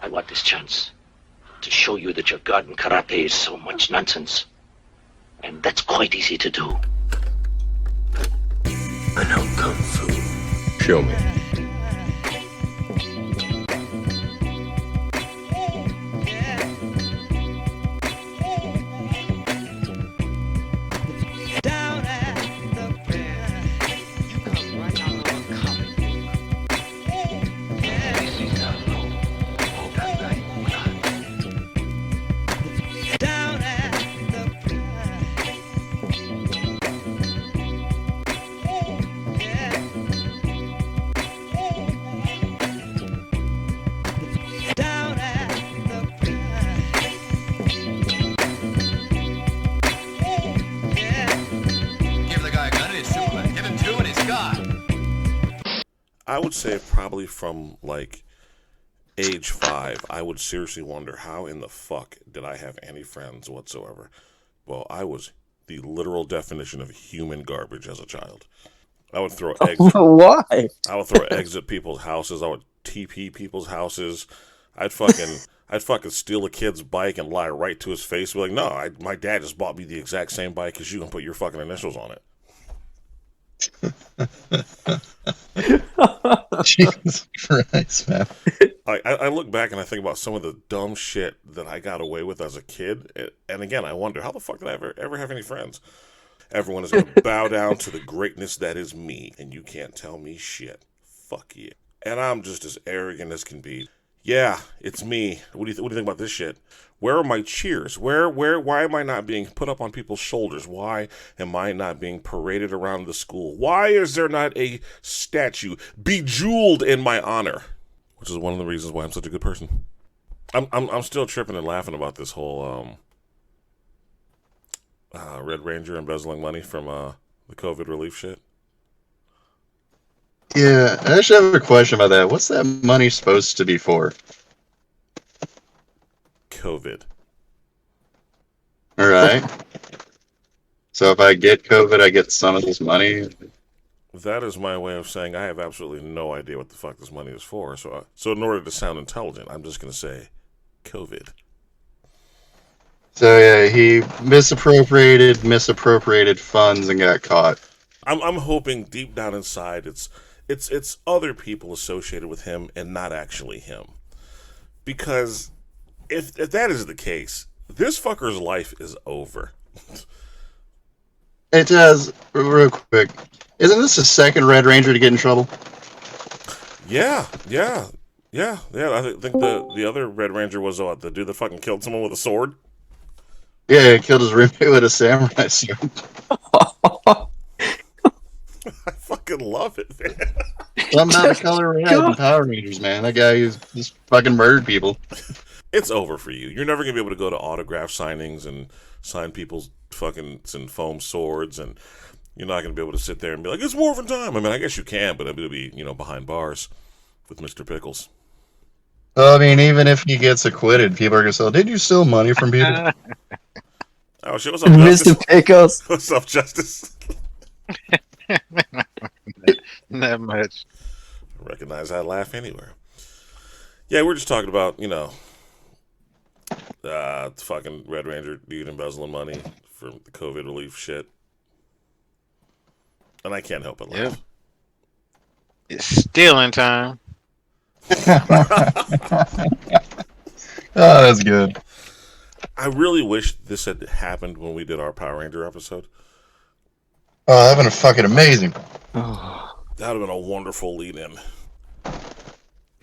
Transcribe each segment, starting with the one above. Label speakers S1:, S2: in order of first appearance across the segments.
S1: I want this chance to show you that your garden karate is so much nonsense. And that's quite easy to do. I know Kung Fu.
S2: Show me. I would say probably from like age 5, I would seriously wonder how in the fuck did I have any friends whatsoever. Well, I was the literal definition of human garbage as a child. I would throw eggs.
S3: Why?
S2: I would throw eggs at people's houses. I would TP people's houses. I'd fucking steal a kid's bike and lie right to his face. Be like, no, my dad just bought me the exact same bike as you and put your fucking initials on it.
S4: Jesus Christ, man.
S2: I look back and I think about some of the dumb shit that I got away with as a kid. And again, I wonder, how the fuck did I ever have any friends? Everyone is going to bow down to the greatness that is me, and you can't tell me shit. Fuck you. And I'm just as arrogant as can be. Yeah, it's me. What do you think about this shit? Where are my cheers? Why am I not being put up on people's shoulders? Why am I not being paraded around the school? Why is there not a statue bejeweled in my honor? Which is one of the reasons why I'm such a good person. I'm still tripping and laughing about this whole Red Ranger embezzling money from the COVID relief shit.
S4: Yeah, I actually have a question about that. What's that money supposed to be for?
S2: COVID.
S4: All right. So if I get COVID, I get some of this money?
S2: That is my way of saying I have absolutely no idea what the fuck this money is for. So in order to sound intelligent, I'm just going to say COVID.
S4: So yeah, he misappropriated funds and got caught.
S2: I'm hoping deep down inside it's other people associated with him and not actually him. Because if that is the case, this fucker's life is over.
S4: It does, real quick. Isn't this the second Red Ranger to get in trouble?
S2: Yeah. I think the other Red Ranger was the dude that fucking killed someone with a sword.
S4: Yeah, he killed his roommate with a samurai sword.
S2: I fucking love it, man.
S4: Something about the color red in Power Rangers, man. That guy just fucking murdered people.
S2: It's over for you. You're never going to be able to go to autograph signings and sign people's fucking foam swords, and you're not going to be able to sit there and be like, it's Morphin' time. I mean, I guess you can, but it'll be, behind bars with Mr. Pickles.
S4: Well, I mean, even if he gets acquitted, people are going to say, did you steal money from people?
S2: Oh, shit, what's up, Justice?
S3: Mr. Pickles.
S2: What's up, Justice?
S5: Not much.
S2: I recognize that laugh anywhere. Yeah, we're just talking about, the fucking Red Ranger dude embezzling money from the COVID relief shit. And I can't help but laugh.
S5: Yep. It's stealing time.
S4: Oh, that's good.
S2: I really wish this had happened when we did our Power Ranger episode.
S4: Oh, that would have been fucking amazing.
S2: That would have been a wonderful lead-in.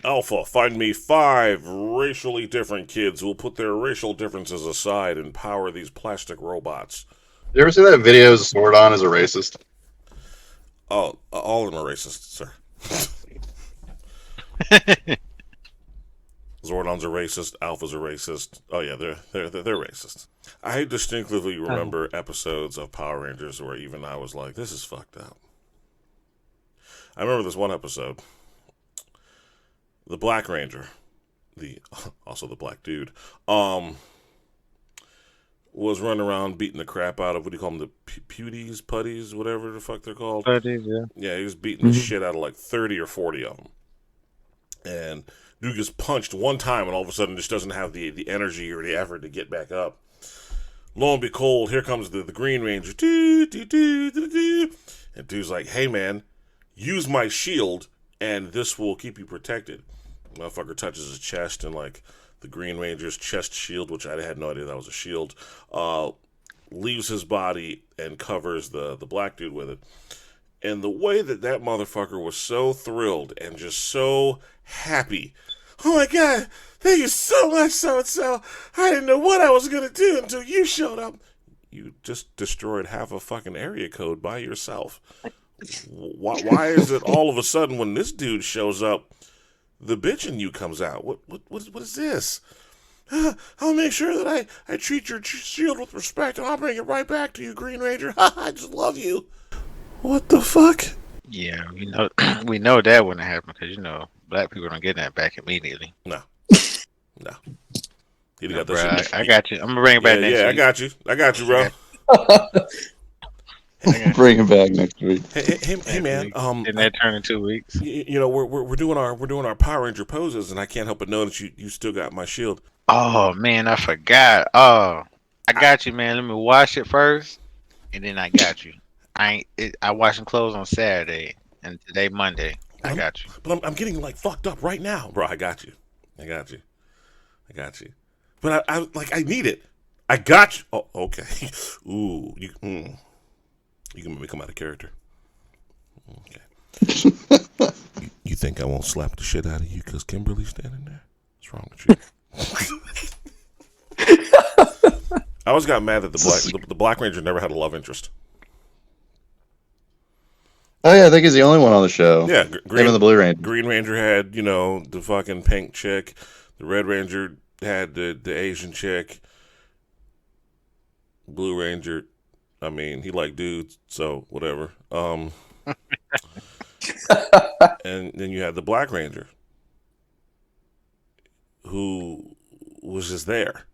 S2: Alpha, find me 5 racially different kids who will put their racial differences aside and power these plastic robots.
S4: You ever see that video of Zordon as a racist?
S2: Oh, all of them are racist, sir. Zordon's a racist. Alpha's a racist. Oh yeah, they're racist. I distinctively remember episodes of Power Rangers where even I was like, "This is fucked up." I remember this one episode. The Black Ranger, also the black dude, was running around beating the crap out of, what do you call them, the putties, whatever the fuck they're called.
S5: Putties, yeah.
S2: Yeah, he was beating the shit out of like 30 or 40 of them. And dude gets punched one time and all of a sudden just doesn't have the energy or the effort to get back up. Lo and behold, here comes the Green Ranger. Doo, doo, doo, doo, doo. And dude's like, hey man, use my shield and this will keep you protected. Motherfucker touches his chest and like the Green Ranger's chest shield, which I had no idea that was a shield, leaves his body and covers the black dude with it. And the way that motherfucker was so thrilled and just so happy. Oh my God, thank you so much, so-and-so. I didn't know what I was going to do until you showed up. You just destroyed half a fucking area code by yourself. Why is it all of a sudden when this dude shows up, the bitch in you comes out? What is this? I'll make sure that I treat your shield with respect and I'll bring it right back to you, Green Ranger. I just love you. What the fuck?
S5: Yeah, we know that wouldn't happen because black people don't get that back immediately.
S2: No. He got
S5: bro,
S2: that shit.
S5: I got you. I'm gonna bring it back next week.
S2: I got you, bro.
S4: Bring it back next week.
S2: Hey man.
S5: Didn't that turn in 2 weeks?
S2: We're doing our Power Ranger poses, and I can't help but notice you still got my shield.
S5: Oh man, I forgot. Oh, I got you, man. Let me wash it first, and then I got you. I washing clothes on Saturday, and today Monday. I got you.
S2: But I'm getting like fucked up right now, bro. I got you. But I need it. I got you. Oh, okay. Ooh, you can make me come out of character. Okay. you think I won't slap the shit out of you because Kimberly's standing there? What's wrong with you? I always got mad that the Black Ranger never had a love interest.
S4: Oh yeah, I think he's the only one on the show.
S2: Yeah,
S4: him and the Blue Ranger.
S2: Green Ranger had, the fucking pink chick. The Red Ranger had the Asian chick. Blue Ranger, I mean, he liked dudes, so whatever. And then you had the Black Ranger, who was just there.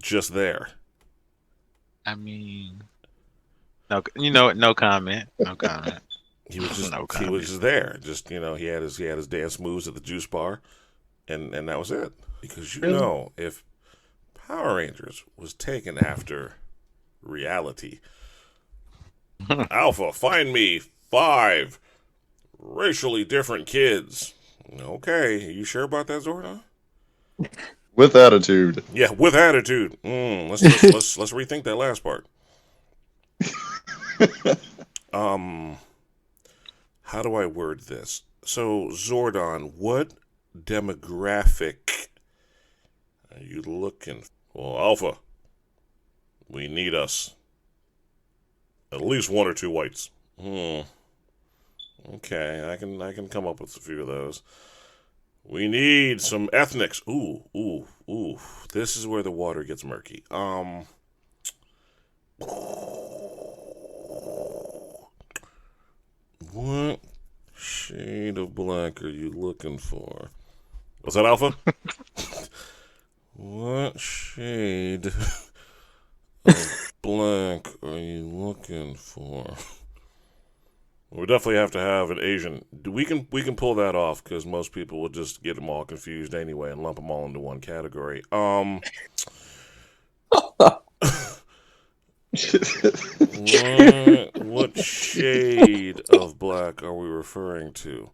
S2: Just there.
S5: I mean, no comment. No comment.
S2: He was just he was just there. Just he had his dance moves at the juice bar, and that was it. Because if Power Rangers was taken after reality, Alpha, find me 5 racially different kids. Okay, are you sure about that, Zordon?
S4: With attitude.
S2: Yeah, with attitude. Let's rethink that last part. How do I word this? So, Zordon, what demographic are you looking for? Well, Alpha, we need us at least 1 or 2 whites. Okay, I can come up with a few of those. We need some ethnics. Ooh. This is where the water gets murky. What shade of black are you looking for? Was that Alpha? What shade of black are you looking for? We definitely have to have an Asian. We can pull that off because most people will just get them all confused anyway and lump them all into one category. What shade of black are we referring to?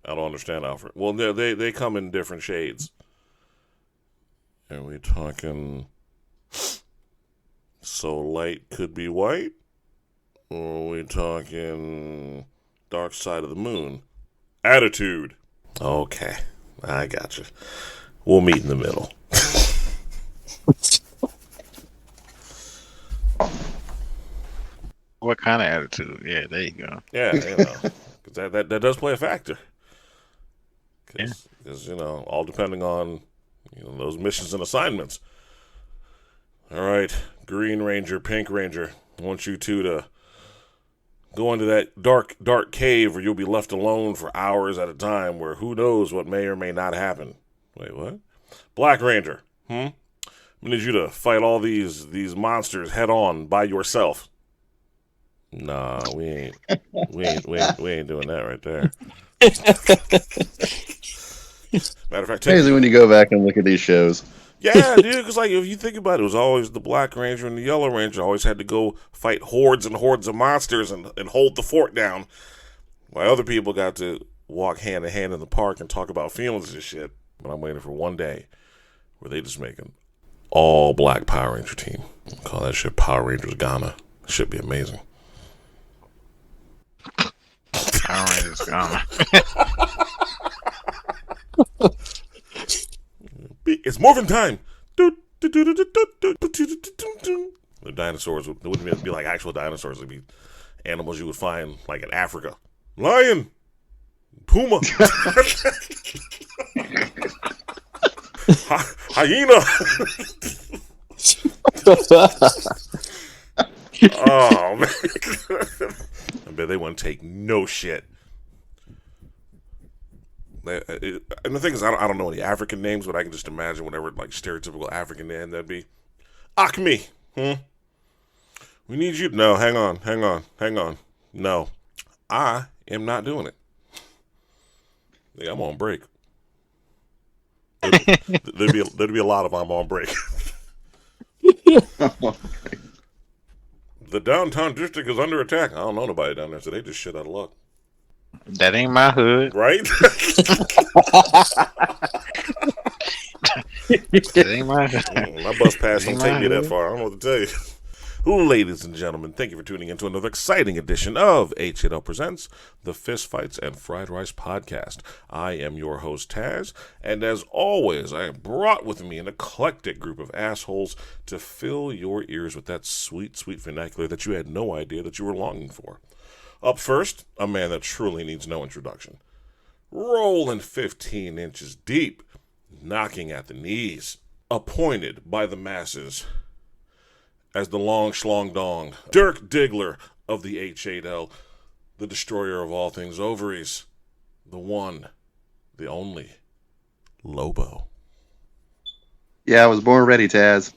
S2: I don't understand, Alfred. Well, they come in different shades. Are we talking so light could be white? Or are we talking dark side of the moon? Attitude. Okay, I got you. We'll meet in the middle.
S5: What kind of attitude? Yeah, there you go.
S2: Yeah, because that does play a factor. Because all depending on those missions and assignments. All right, Green Ranger, Pink Ranger, I want you two to go into that dark cave where you'll be left alone for hours at a time where who knows what may or may not happen. Wait, what? Black Ranger, I need you to fight all these monsters head on by yourself. Nah, we ain't doing that right there. Matter of fact,
S4: Crazy when you go back and look at these shows.
S2: yeah, dude, because like if you think about it, it was always the Black Ranger and the Yellow Ranger always had to go fight hordes and hordes of monsters and hold the fort down, while other people got to walk hand in hand in the park and talk about feelings and shit. But I'm waiting for one day where they just make an all black Power Ranger team. Call that shit Power Rangers Ghana. It should be amazing.
S5: Power Rangers Ghana.
S2: It's morphin' time. The dinosaurs wouldn't be like actual dinosaurs. It'd be animals you would find like in Africa. Lion, puma, hyena. Oh man, I bet they wouldn't take no shit. And the thing is, I don't know any African names, but I can just imagine whatever like stereotypical African name that'd be. Acme. We need you. No, hang on. No, I am not doing it. Yeah, I'm on break. There'd be a lot of I'm on break. The downtown district is under attack. I don't know nobody down there, so they just shit out of luck.
S5: That ain't my hood.
S2: Right?
S5: That ain't my hood.
S2: My bus pass don't take me that far. I don't know what to tell you. Ladies and gentlemen, thank you for tuning in to another exciting edition of H8L Presents the Fist Fights and Fried Rice Podcast. I am your host, Taz, and as always, I have brought with me an eclectic group of assholes to fill your ears with that sweet, sweet vernacular that you had no idea that you were longing for. Up first, a man that truly needs no introduction. Rolling 15 inches deep, knocking at the knees, appointed by the masses as the long schlong dong, Dirk Diggler of the H8L, the destroyer of all things ovaries, the one, the only, Lobo.
S4: Yeah, I was born ready, Taz.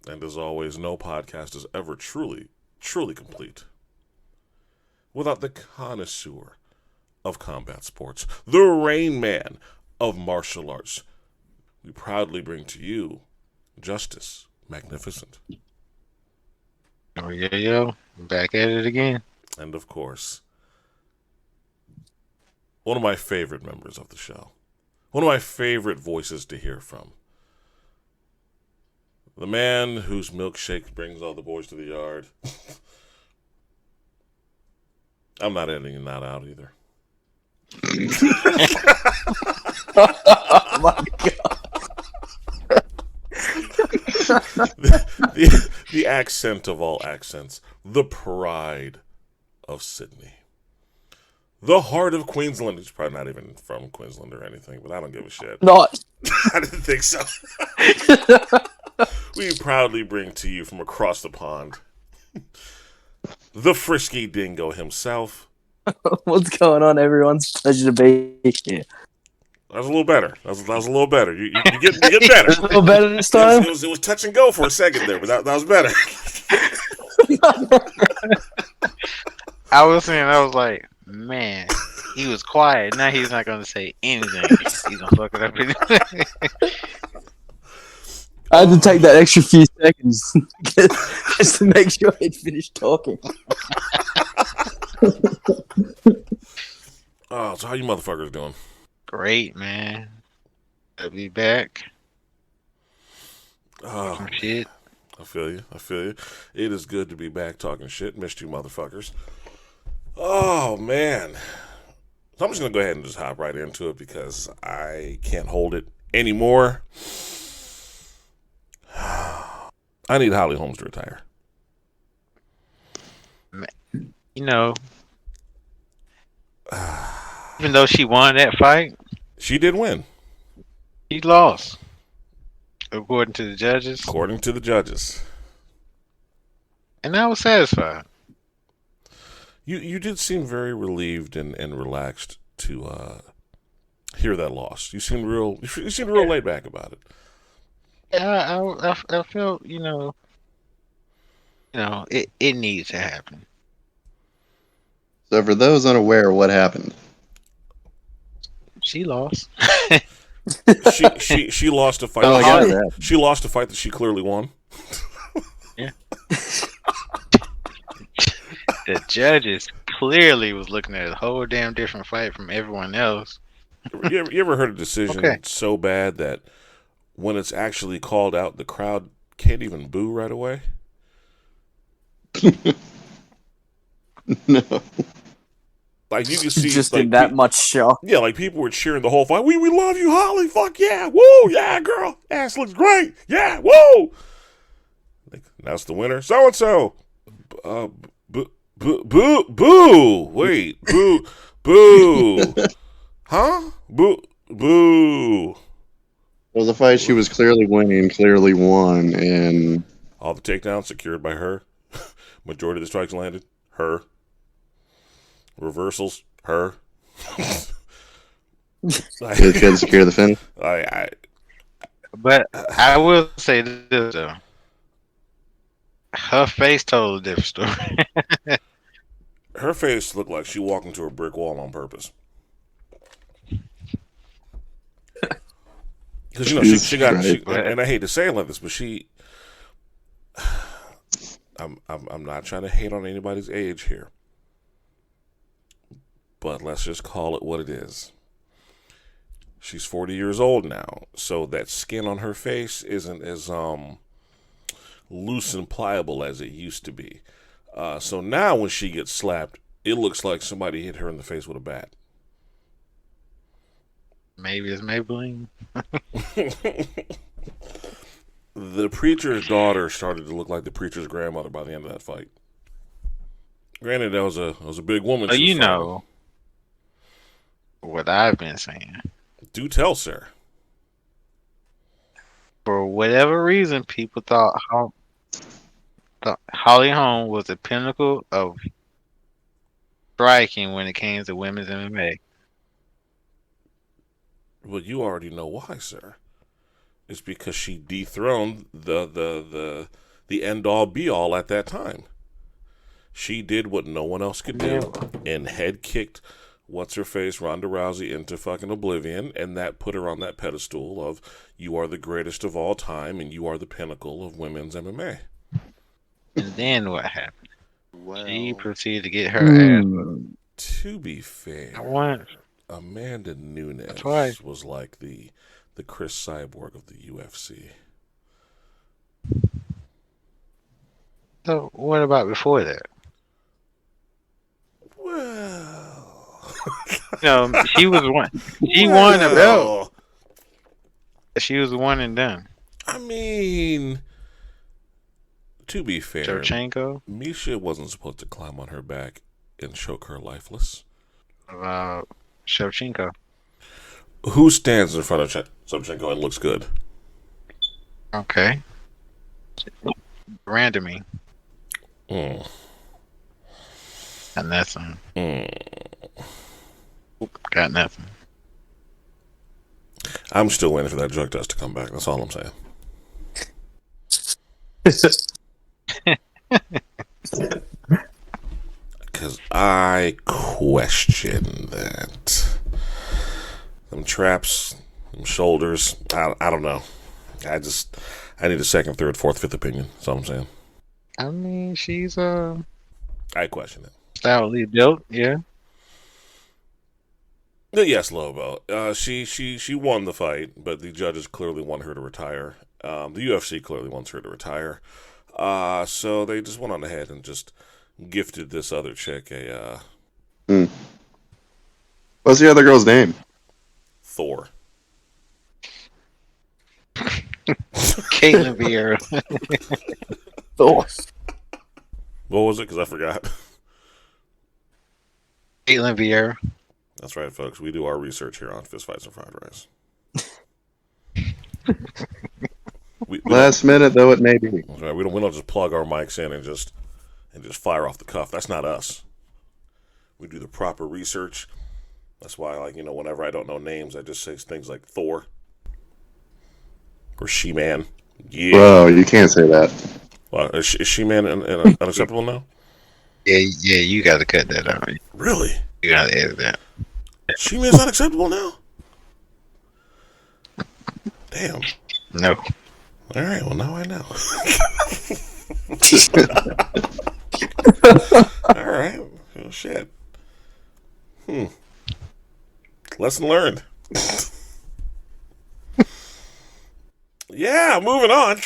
S2: And as always, no podcast is ever truly, truly complete without the connoisseur of combat sports, the Rain Man of martial arts. We proudly bring to you Justice Magnificent.
S5: Oh, yeah, yo. Back at it again.
S2: And of course, one of my favorite members of the show. One of my favorite voices to hear from. The man whose milkshake brings all the boys to the yard. I'm not editing that out either.
S3: Oh my god.
S2: The accent of all accents, the pride of Sydney, the heart of Queensland. He's probably not even from Queensland or anything, but I don't give a shit.
S3: Not.
S2: I didn't think so. We proudly bring to you from across the pond the Frisky Dingo himself.
S3: What's going on, everyone? It's a pleasure to be here.
S2: That was a little better. That was a little better. You get better.
S3: A little better this time?
S2: It was touch and go for a second there, but that was better.
S5: I was like, man, he was quiet. Now he's not going to say anything. He's going to fuck it up.
S3: I had to take that extra few seconds just to make sure he'd finished talking.
S2: Oh, so how you motherfuckers doing?
S5: Great, man. I'll be back.
S2: Oh,
S5: Shit.
S2: I feel you. It is good to be back talking shit. Missed you motherfuckers. Oh, man. So I'm just going to go ahead and just hop right into it because I can't hold it anymore. I need Holly Holmes to retire.
S5: You know, even though she won that fight,
S2: She did win.
S5: he lost. According to the judges.
S2: According to the judges.
S5: And I was satisfied.
S2: You did seem very relieved and relaxed to hear that loss. You seemed real laid back about it.
S5: Yeah, I felt, it needs to happen.
S4: So for those unaware, what happened?
S5: She lost.
S2: She lost a fight.
S3: Oh, I got that.
S2: She lost a fight that she clearly won.
S5: Yeah. The judges clearly was looking at a whole damn different fight from everyone else.
S2: You ever heard a decision so bad that when it's actually called out, the crowd can't even boo right away?
S4: No.
S2: Like you can see,
S3: Just
S2: like,
S3: in that much shock.
S2: yeah, like people were cheering the whole fight. We love you, Holly. Fuck yeah, woo, yeah, girl, ass looks great. Yeah, woo. Like, that's the winner. So and so. Boo. Wait, boo. Huh? Boo.
S4: Well, the fight she was clearly winning, clearly won, and
S2: All the takedowns secured by her. Majority of the strikes landed. Her. Reversals. Her.
S4: she couldn't secure the finish.
S5: But I will say this though. Her face told a different story.
S2: Her face looked like she walked into a brick wall on purpose. Because, you know, she got, and I hate to say it like this, but I'm not trying to hate on anybody's age here. But let's just call it what it is. She's 40 years old now, so that skin on her face isn't as loose and pliable as it used to be. So now when she gets slapped, it looks like somebody hit her in the face with a bat.
S5: Maybe it's Maybelline.
S2: The preacher's daughter started to look like the preacher's grandmother by the end of that fight. Granted, that was a big woman.
S5: So you know what I've been saying.
S2: Do tell, sir.
S5: For whatever reason, people thought Holly Holm was the pinnacle of striking when it came to women's MMA.
S2: Well, you already know why, sir. It's because she dethroned the end all be all at that time. She did what no one else could do and head kicked what's her face Ronda Rousey into fucking oblivion, and that put her on that pedestal of you are the greatest of all time and you are the pinnacle of women's MMA.
S5: And then what happened? Well, she proceeded to get her ass.
S2: To be fair, Amanda Nunes was like the Chris Cyborg of the UFC.
S5: So what about before that?
S2: Well,
S5: no, she was one. She won a belt. She was one and done.
S2: I mean, to be fair,
S5: Shevchenko?
S2: Misha wasn't supposed to climb on her back and choke her lifeless.
S5: Shevchenko.
S2: Who stands in front of Shevchenko and looks good?
S5: Okay. Randomly. Got nothing. Got nothing.
S2: I'm still waiting for that drug test to come back. That's all I'm saying. Because I question that. Them traps, them shoulders, I don't know. I need a second, third, fourth, fifth opinion. That's all I'm saying.
S5: I mean, she's
S2: I question it.
S5: stoutly built, yeah.
S2: Yes, Lobo. She won the fight, but the judges clearly want her to retire. The UFC clearly wants her to retire. So they just went on ahead and just gifted this other chick a
S4: What's the other girl's name?
S2: Thor.
S5: Caitlin Vieira.
S3: Thor.
S2: What was it? Because I forgot.
S5: Caitlin Vieira.
S2: That's right, folks. We do our research here on Fist Fights and Fried Rice. we
S4: Last minute, though it may be.
S2: Right, we don't just plug our mics in and just fire off the cuff. That's not us. We do the proper research. That's why, whenever I don't know names, I just say things like Thor or She-Man. Yeah.
S4: Whoa, you can't say that.
S2: Well, is She-Man unacceptable now?
S5: Yeah, you got to cut that out.
S2: Really?
S5: You got to edit that.
S2: She-Man's not acceptable now? Damn.
S5: No.
S2: All right. Well, now I know. All right. Well, shit. Lesson learned. Yeah, moving on.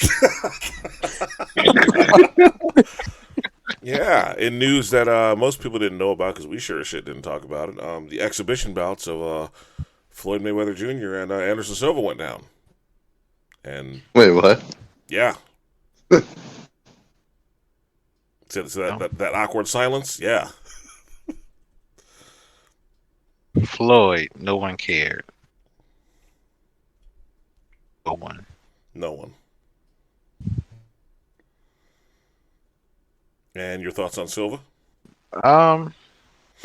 S2: Yeah, in news that most people didn't know about because we sure as shit didn't talk about it. The exhibition bouts of Floyd Mayweather Jr. and Anderson Silva went down. And
S4: Wait, what?
S2: yeah. So that awkward silence? Yeah.
S5: Floyd, no one cared. No one.
S2: No one. And your thoughts on Silva?
S5: Of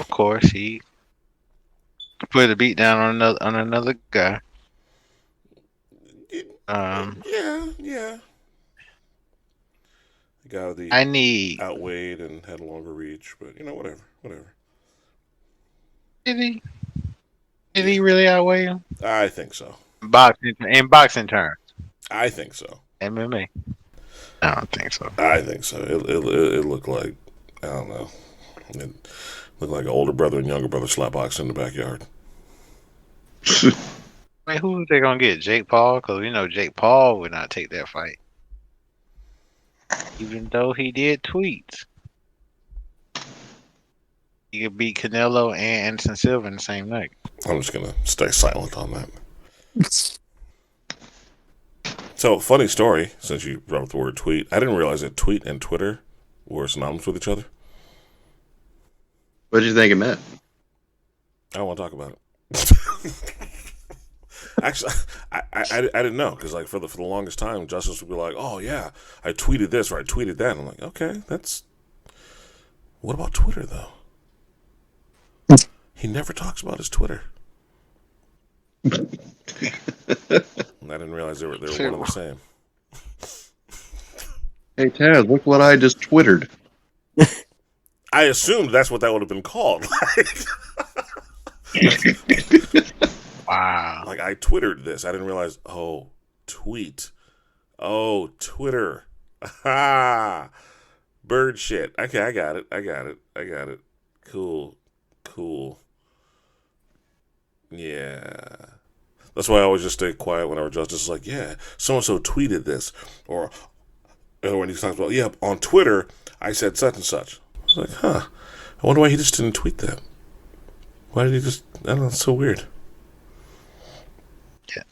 S5: course, he put a beat down on another guy.
S2: Yeah. The guy with the
S5: I need.
S2: outweighed and had a longer reach, but whatever.
S5: Did he? Did he really outweigh him?
S2: I think so.
S5: In boxing terms.
S2: I think so.
S5: MMA. I don't think so.
S2: I think so. It looked like, I don't know. It looked like an older brother and younger brother slapboxing in the backyard.
S5: Wait, who are they gonna get? Jake Paul? Because we know Jake Paul would not take that fight, even though he did tweets. He could beat Canelo and Anderson Silva in the same night.
S2: I'm just gonna stay silent on that. So, funny story, since you brought up the word tweet. I didn't realize that tweet and Twitter were synonymous with each other.
S4: What did you think it meant?
S2: I don't want to talk about it. Actually, I didn't know, because for the longest time, Justice would be like, oh yeah, I tweeted this or I tweeted that. And I'm like, okay, what about Twitter, though? He never talks about his Twitter. And I didn't realize they were one and the same.
S4: Hey, Taz, look what I just twittered.
S2: I assumed that's what that would have been called.
S5: Wow.
S2: Like, I twittered this. I didn't realize, tweet. Oh, Twitter. Ha! Bird shit. Okay, I got it. Cool. Yeah. That's why I always just stay quiet whenever Justice is like, yeah, so-and-so tweeted this. Or when he talks about, yeah, on Twitter, I said such and such. I was like, I wonder why he just didn't tweet that. Why did he just, I don't know, it's so weird.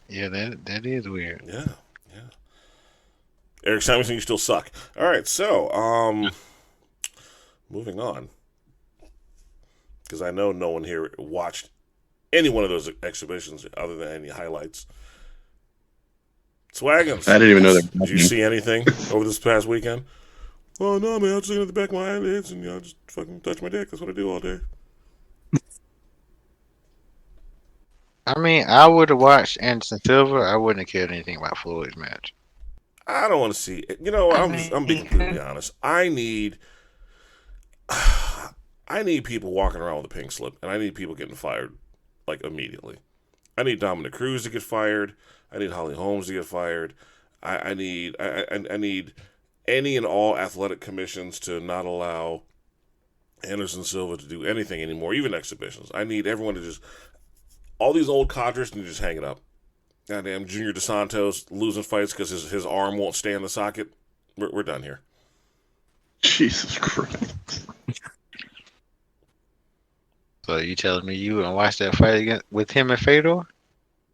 S5: Yeah, that is weird.
S2: Yeah. Eric Simonson, you still suck. All right, so, moving on. Because I know no one here watched any one of those exhibitions other than any highlights. Swaggins.
S4: I didn't even know that.
S2: Did you see anything over this past weekend? Oh, no, man, I was just looking at the back of my eyelids and, just fucking touch my dick. That's what I do all day.
S5: I mean, I would have watched Anderson Silva. I wouldn't have cared anything about Floyd's match.
S2: I don't want to see it. I'm being completely honest. I need people walking around with a pink slip, and I need people getting fired, immediately. I need Dominic Cruz to get fired. I need Holly Holmes to get fired. I need any and all athletic commissions to not allow Anderson Silva to do anything anymore, even exhibitions. I need everyone to just, all these old codgers to just hang it up. Goddamn Junior DeSantos losing fights because his arm won't stay in the socket. We're done here.
S4: Jesus Christ.
S5: So you telling me you wouldn't watch that fight with him and Fedor?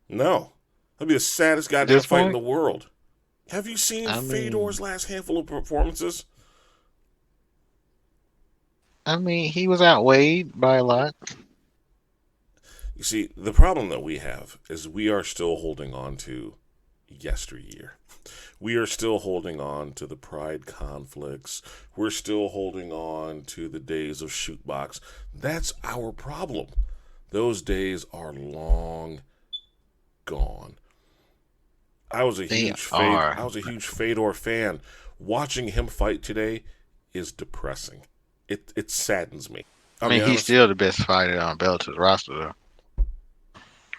S2: No. That'd be the saddest goddamn fight in the world. Have you seen Fedor's last handful of performances?
S5: I mean, he was outweighed by a lot.
S2: You see, the problem that we have is we are still holding on to yesteryear. We are still holding on to the pride conflicts. We're still holding on to the days of shootbox. That's our problem. Those days are long gone. I was a huge Fedor fan. Watching him fight today is depressing. It saddens me.
S5: I mean, he's still the best fighter on Bellator's roster,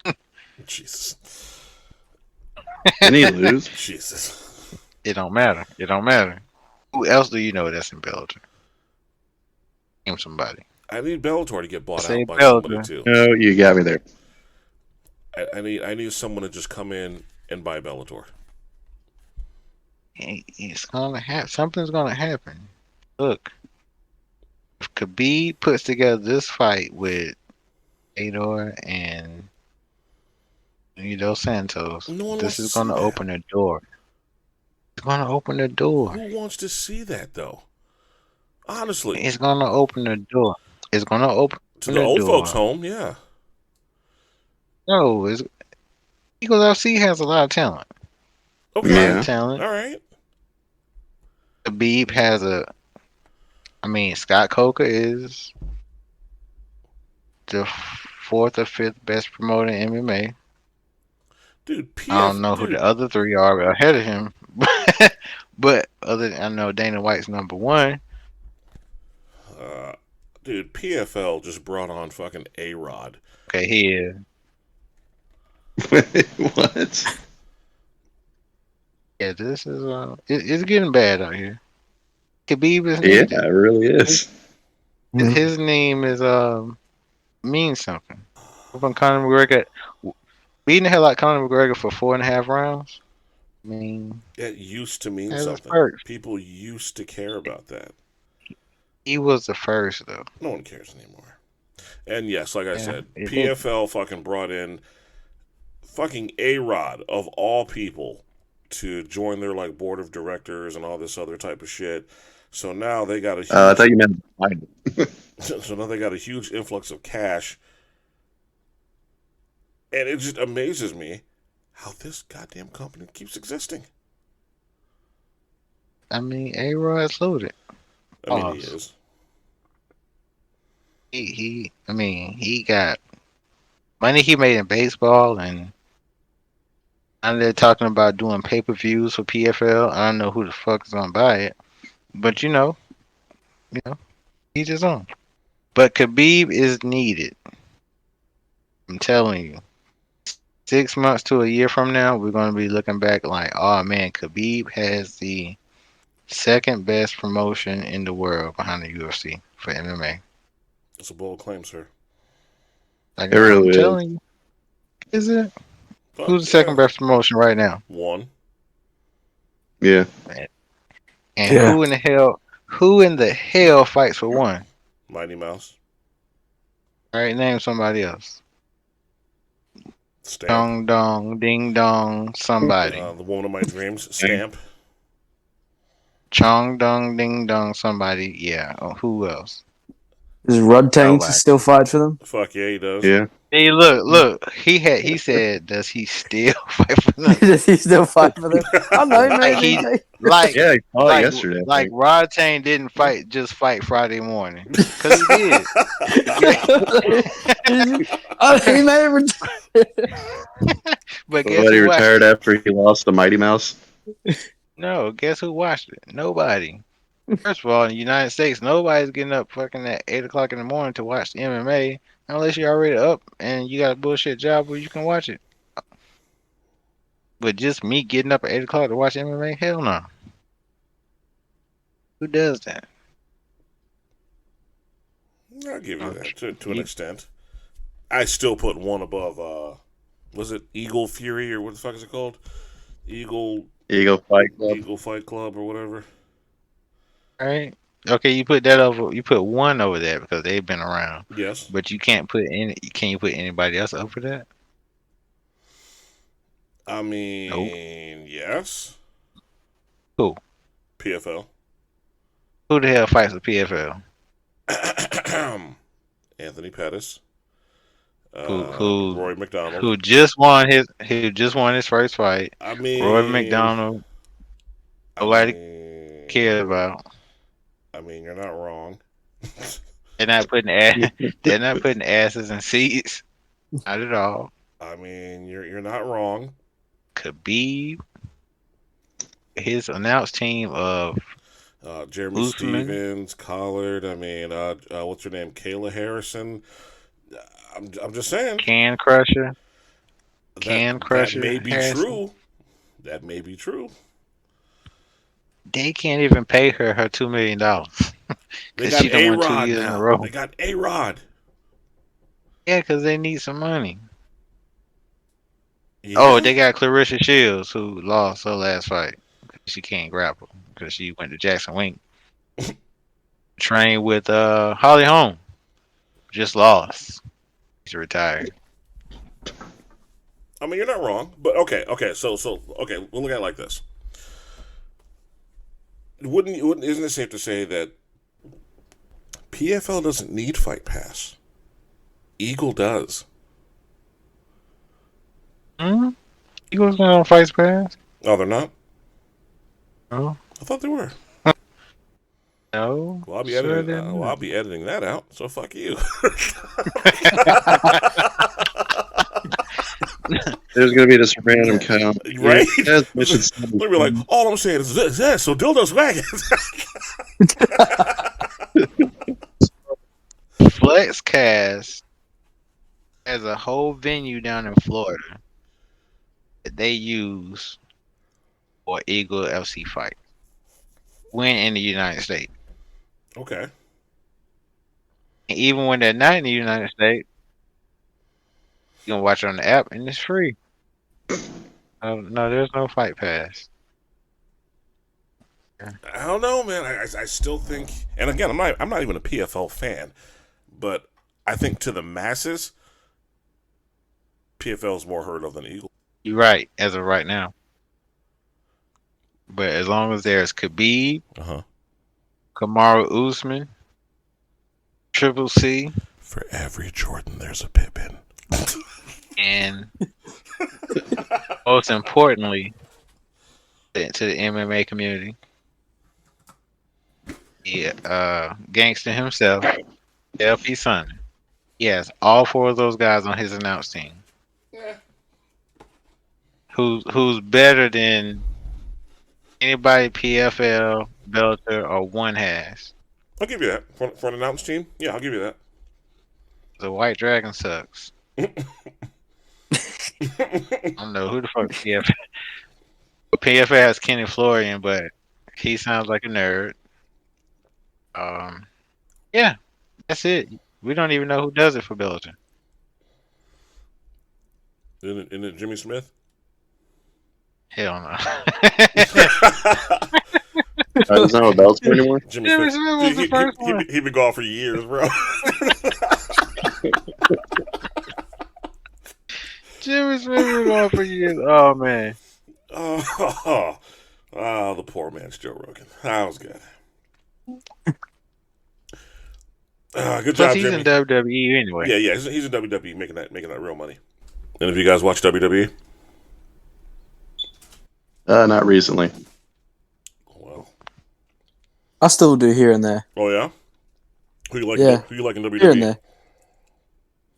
S5: though.
S2: Jesus.
S4: Didn't he lose?
S2: Jesus.
S5: It don't matter. It don't matter. Who else do you know that's in Bellator? Name somebody.
S2: I need Bellator to get bought
S5: Say
S2: out by
S5: Bellator.
S2: somebody too.
S4: Oh, you got me there.
S2: I need someone to just come in and buy Bellator.
S5: It's gonna happen. Something's gonna happen. Look, if Khabib puts together this fight with Ador and Santos,
S2: No one
S5: this
S2: wants to
S5: is
S2: see
S5: gonna
S2: that.
S5: open the door. It's gonna open the door.
S2: Who wants to see that though? Honestly,
S5: It's gonna open the door. It's gonna open
S2: to
S5: the
S2: the old
S5: door.
S2: folks' home, yeah.
S5: No, Eagles FC has a lot of talent.
S2: Okay,
S5: A lot
S4: Yeah.
S5: of talent.
S2: all right.
S5: Khabib has Scott Coker is the fourth or fifth best promoter in MMA.
S2: Dude,
S5: I don't know who the other three are ahead of him, but I know Dana White's number one.
S2: Dude, PFL just brought on fucking ARod.
S5: Okay, he is.
S4: What?
S5: Yeah, this is it's getting bad out here. Khabib is
S4: Yeah,
S5: needed.
S4: it really is.
S5: His name is means something. From Conor McGregor beating the hell out of Conor McGregor for 4.5 rounds. I mean,
S2: It used to mean
S5: That was
S2: something.
S5: first.
S2: People used to care about that.
S5: he was the first though.
S2: No one cares anymore. And yes, like I said,
S5: it
S2: PFL fucking brought in fucking ARod of all people to join their like board of directors and all this other type of shit. So now they got a huge,
S4: I thought you meant Biden.
S2: so now they got a huge influx of cash. And it just amazes me how this goddamn company keeps existing.
S5: I mean, A-Rod's loaded.
S2: I mean, he
S5: Pause.
S2: is.
S5: He got money he made in baseball, and now they're talking about doing pay-per-views for PFL. I don't know who the fuck is gonna buy it, but he's his own. But Khabib is needed. I'm telling you. 6 months to a year from now, we're gonna be looking back like, oh man, Khabib has the second best promotion in the world behind the UFC for MMA.
S2: It's a bold claim, sir.
S5: Like,
S4: It really
S5: I'm
S4: is.
S5: telling you. Is it?
S2: But,
S5: Who's the second best promotion right now?
S2: One.
S4: Yeah.
S5: And
S3: Yeah.
S5: who in the hell fights for one?
S2: Mighty Mouse.
S5: All right, name somebody else.
S2: Stamp.
S5: Dong dong, ding dong, somebody.
S2: The woman of my dreams. Stamp.
S5: Chong dong, ding dong, somebody. Yeah. Oh, who else?
S3: Does Rod Tank
S5: Nobody.
S3: still fight for them?
S2: Fuck yeah, he does.
S4: Yeah.
S5: Hey, look. He said, does he still fight for them?
S3: Does he still fight for them? I know, man.
S5: Like he-
S3: DJ.
S5: Like,
S4: Yeah, I saw it
S5: like,
S4: yesterday. I
S5: like
S4: think.
S5: Rod Tang didn't just fight Friday morning, because he did.
S3: He may have retired.
S5: But guess
S4: Somebody
S5: who watched
S4: retired
S5: it?
S4: after he lost the Mighty Mouse.
S5: No, guess who watched it? Nobody. First of all, in the United States, nobody's getting up fucking at 8 o'clock in the morning to watch the MMA unless you're already up and you got a bullshit job where you can watch it. But just me getting up at 8 o'clock to watch MMA, hell no. Who does that?
S2: I'll give you that to an extent. I still put one above, was it Eagle Fury or what the fuck is it called? Eagle
S4: Fight Club.
S2: Eagle Fight Club or whatever.
S5: All right. Okay, you put that over. You put one over there because they've been around.
S2: Yes.
S5: But you can't put any. Can you put anybody else over that?
S2: I mean, yes.
S5: Who?
S2: PFL.
S5: Who the hell fights for PFL?
S2: Anthony Pettis.
S5: Who-
S2: Roy McDonald.
S5: Who just won his first fight?
S2: I mean,
S5: Roy McDonald. Nobody cares about.
S2: I mean, you're not wrong.
S5: They're not putting asses in seats. Not at all.
S2: I mean, you're not wrong.
S5: Khabib. His announced team of
S2: Jeremy
S5: Usman.
S2: Stevens, Collard. I mean, what's her name? Kayla Harrison. I'm just saying.
S5: Can Crusher.
S2: That may be
S5: Harrison.
S2: true. That may be true.
S5: They can't even pay her $2 million
S2: They
S5: because
S2: got
S5: she done won 2
S2: ARod
S5: years in a
S2: now.
S5: row.
S2: They got ARod.
S5: Yeah, because they need some money.
S2: Yeah.
S5: Oh, they got Clarissa Shields, who lost her last fight. She can't grapple because she went to Jackson Wink. Trained with Holly Holm. Just lost. She's retired.
S2: I mean, you're not wrong, but okay. So okay, we'll look at it like this. Isn't it safe to say that PFL doesn't need Fight Pass? Eagle does.
S5: Eagles not on Fight Pass?
S2: Oh, they're not?
S5: No.
S2: I thought they were.
S5: No.
S2: Well, I'll be
S5: Sure
S2: editing.
S5: they're not.
S2: I'll be editing that out. So fuck you.
S4: There's gonna be this random count,
S2: Right?
S4: Let
S2: Let me be like, all I'm saying is this. So dildos wagons.
S5: Flexcast has a whole venue down in Florida that they use for Eagle FC fight. When in the United States.
S2: Okay.
S5: And even when they're not in the United States, you can watch it on the app and it's free. No, there's no Fight Pass.
S2: I don't know, man. I still think, and again, I'm not even a PFL fan, but I think to the masses, PFL is more heard of than Eagle.
S5: You're right, as of right now. But as long as there's Khabib, Kamaru Usman, Triple C,
S2: For every Jordan, there's a Pippen.
S5: and most importantly, to the MMA community, Gangster himself, LP Son. He has all 4 of those guys on his announced team.
S2: Yeah.
S5: Who's better than anybody PFL, Bellator, or One has.
S2: I'll give you that. For an announced team, yeah, I'll give you that.
S5: The White Dragon sucks. I don't know who the fuck PFL. PFL has Kenny Florian, but he sounds like a nerd. Yeah, that's it. We don't even know who does it for Bellator.
S2: Isn't it Jimmy Smith?
S5: Hell no.
S4: There's no belts anymore.
S2: Jimmy
S5: Jimmy
S2: Smith.
S5: Smith was the first one.
S2: He been gone for years, bro.
S5: Jimmy Smith been going for years. Oh man.
S2: Oh, the poor man's Joe Rogan. That was good. Good
S5: Plus
S2: job,
S5: he's
S2: Jimmy.
S5: in WWE anyway.
S2: Yeah, he's in WWE making that real money. And if you guys watch WWE,
S4: Not recently.
S2: well,
S3: I still do here and there.
S2: oh yeah, who you like?
S3: Yeah.
S2: Who you like in WWE?
S3: Here and there.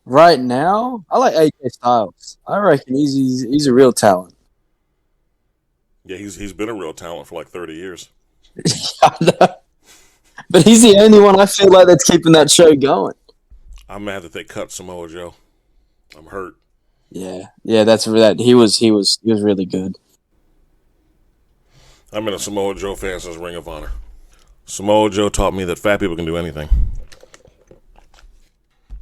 S3: Right now, I like AK Styles. I reckon he's a real talent.
S2: Yeah, he's been a real talent for like 30 years.
S3: I know. But he's the only one I feel like that's keeping that show going.
S2: I'm mad that they cut Samoa Joe. I'm hurt.
S3: Yeah, that's that. He was really good.
S2: I've been a Samoa Joe fan since Ring of Honor. Samoa Joe taught me that fat people can do anything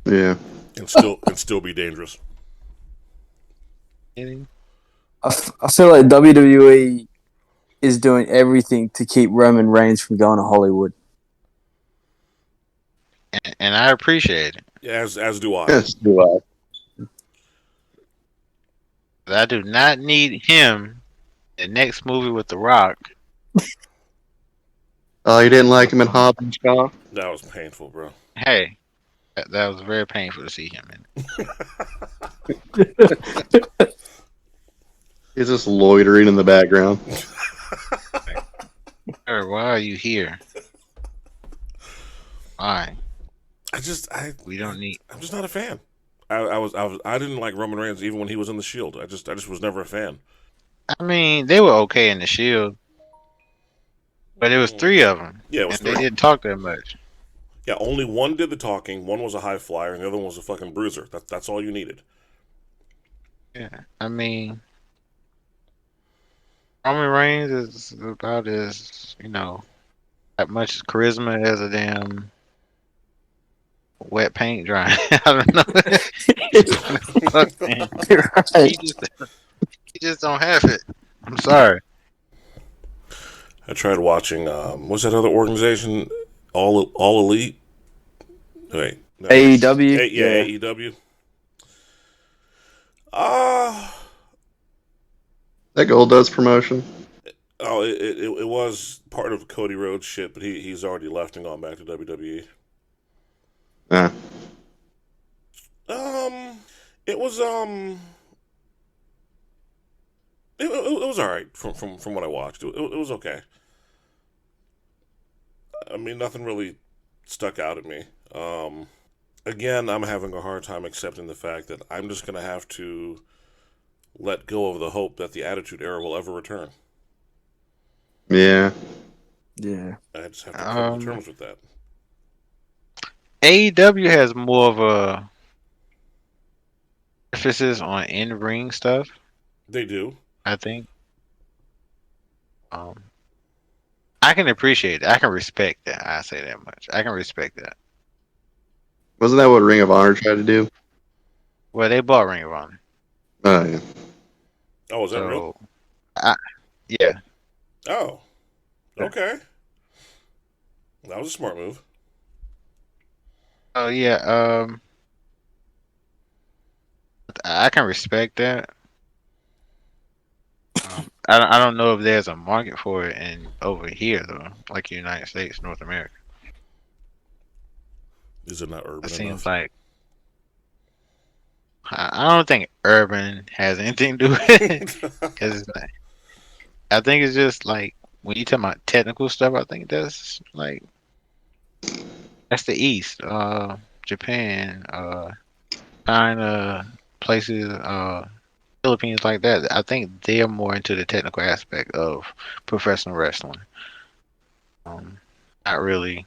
S4: Yeah.
S2: and still be dangerous.
S3: I feel like WWE is doing everything to keep Roman Reigns from going to Hollywood.
S5: And I appreciate it.
S2: Yeah, as do I.
S4: Yes, do I.
S5: But I do not need him in the next movie with The Rock.
S4: Oh, you didn't like him in Hobbs and Shaw?
S2: That was painful, bro.
S5: Hey, that was very painful to see him in.
S4: He's just loitering in the background.
S5: Sir, why are you here? Why? We don't need.
S2: I'm just not a fan. I didn't like Roman Reigns even when he was in the Shield. I just was never a fan.
S5: I mean, they were okay in the Shield, but it was 3 of them.
S2: Yeah, it was
S5: and
S2: 3.
S5: They didn't talk that much.
S2: Yeah, only one did the talking. One was a high flyer, and the other one was a fucking bruiser. That's all you needed.
S5: Yeah, I mean, Roman Reigns is about as that much charisma as a damn wet paint drying. I don't know. Fuck, man.
S3: You're right.
S5: He just don't have it. I'm sorry.
S2: I tried watching. What's that other organization? All Elite. Wait. No.
S3: AEW.
S2: Yeah, AEW.
S4: That Goldust promotion.
S2: Oh, it was part of Cody Rhodes shit, but he's already left and gone back to WWE.
S4: Ah.
S2: It was it was all right from what I watched. It was okay. I mean, nothing really stuck out at me. Again, I'm having a hard time accepting the fact that I'm just gonna have to let go of the hope that the Attitude Era will ever return.
S4: Yeah.
S3: Yeah.
S2: I just have to come to terms with that.
S5: AEW has more of a emphasis on in-ring stuff.
S2: They do.
S5: I think. I can appreciate it. I can respect that. I say that much. I can respect that.
S4: Wasn't that what Ring of Honor tried to do?
S5: Well, they bought Ring of Honor.
S4: Oh, yeah.
S2: Oh, is that real?
S5: Yeah.
S2: Oh, okay. That was a smart move.
S5: Oh yeah. I can respect that. I don't know if there's a market for it in over here though, like the United States, North America.
S2: Is it not urban
S5: It
S2: enough?
S5: seems like I don't think urban has anything to do with it because I think it's just like when you talk about technical stuff. I think that's the East, Japan, China, places, Philippines like that. I think they're more into the technical aspect of professional wrestling. Not really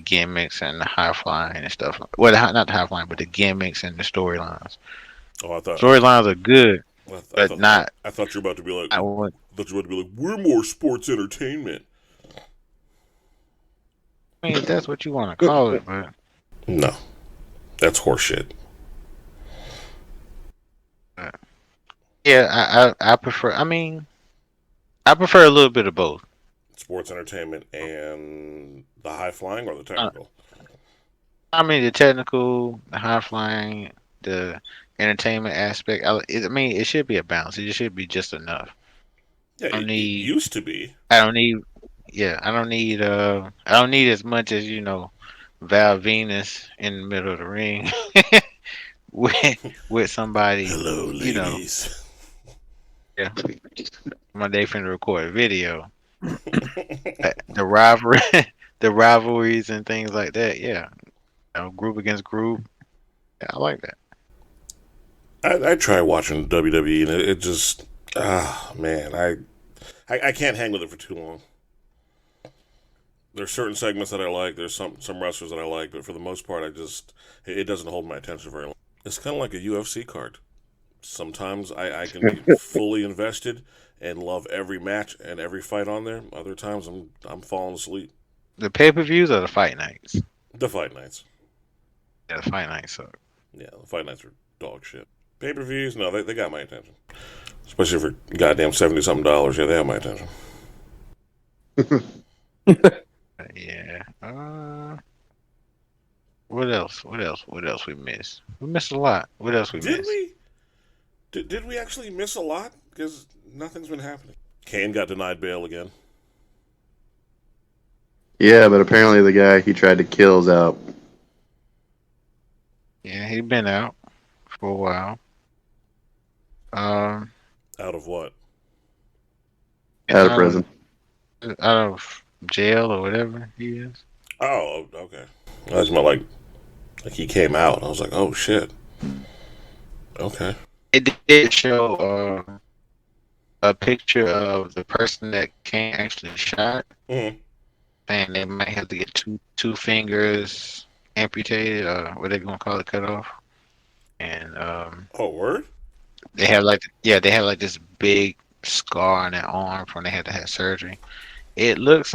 S5: gimmicks and the high flying and stuff. Well, not the high flying, but the gimmicks and the storylines.
S2: Oh, I thought
S5: Storylines are good,
S2: I
S5: but not.
S2: I thought you were about to be like.
S5: I want.
S2: I thought you were about to be like, we're more sports entertainment.
S5: I mean, if that's what you want to call it, but
S2: No, that's horseshit.
S5: yeah, I prefer. I mean, I prefer a little bit of both.
S2: Sports entertainment and the high flying or the technical?
S5: I mean, the technical, the high flying, the entertainment aspect. I mean, it should be a balance. It should be just enough.
S2: Yeah, it used to be.
S5: I don't need. Yeah, I don't need. I don't need as much as Val Venus in the middle of the ring with somebody.
S2: Hello, ladies.
S5: Yeah, my day finna record a video. The rivalry, the rivalries and things like that. Yeah, group against group. Yeah, I like that.
S2: I try watching WWE and it just man, I can't hang with it for too long. There's certain segments that I like. There's some wrestlers that I like, but for the most part, it doesn't hold my attention very long. It's kind of like a UFC card. Sometimes I can be fully invested and love every match and every fight on there. Other times I'm falling asleep.
S5: The pay-per-views or the fight nights?
S2: The fight nights.
S5: Yeah, the fight nights suck.
S2: Yeah, the fight nights are dog shit. Pay-per-views, no, they got my attention. Especially for goddamn $70-something. Yeah, they have my attention.
S5: Yeah. What else? What else we missed? We missed a lot. What else we missed?
S2: Did we actually miss a lot? Because nothing's been happening. Cain got denied bail again.
S4: Yeah, but apparently the guy he tried to kill is out.
S5: Yeah, he'd been out for a while.
S2: Out of what?
S4: Out of prison.
S5: Out of jail or whatever he is.
S2: Oh, okay. That's more like he came out. I was like, oh shit. Okay.
S5: It did show a picture of the person that Cain actually shot,
S2: Mm-hmm.
S5: and they might have to get two fingers amputated, or what they gonna call it, cut off. And
S2: Oh, word?
S5: they have like this big scar on that arm from they had to have surgery. It looks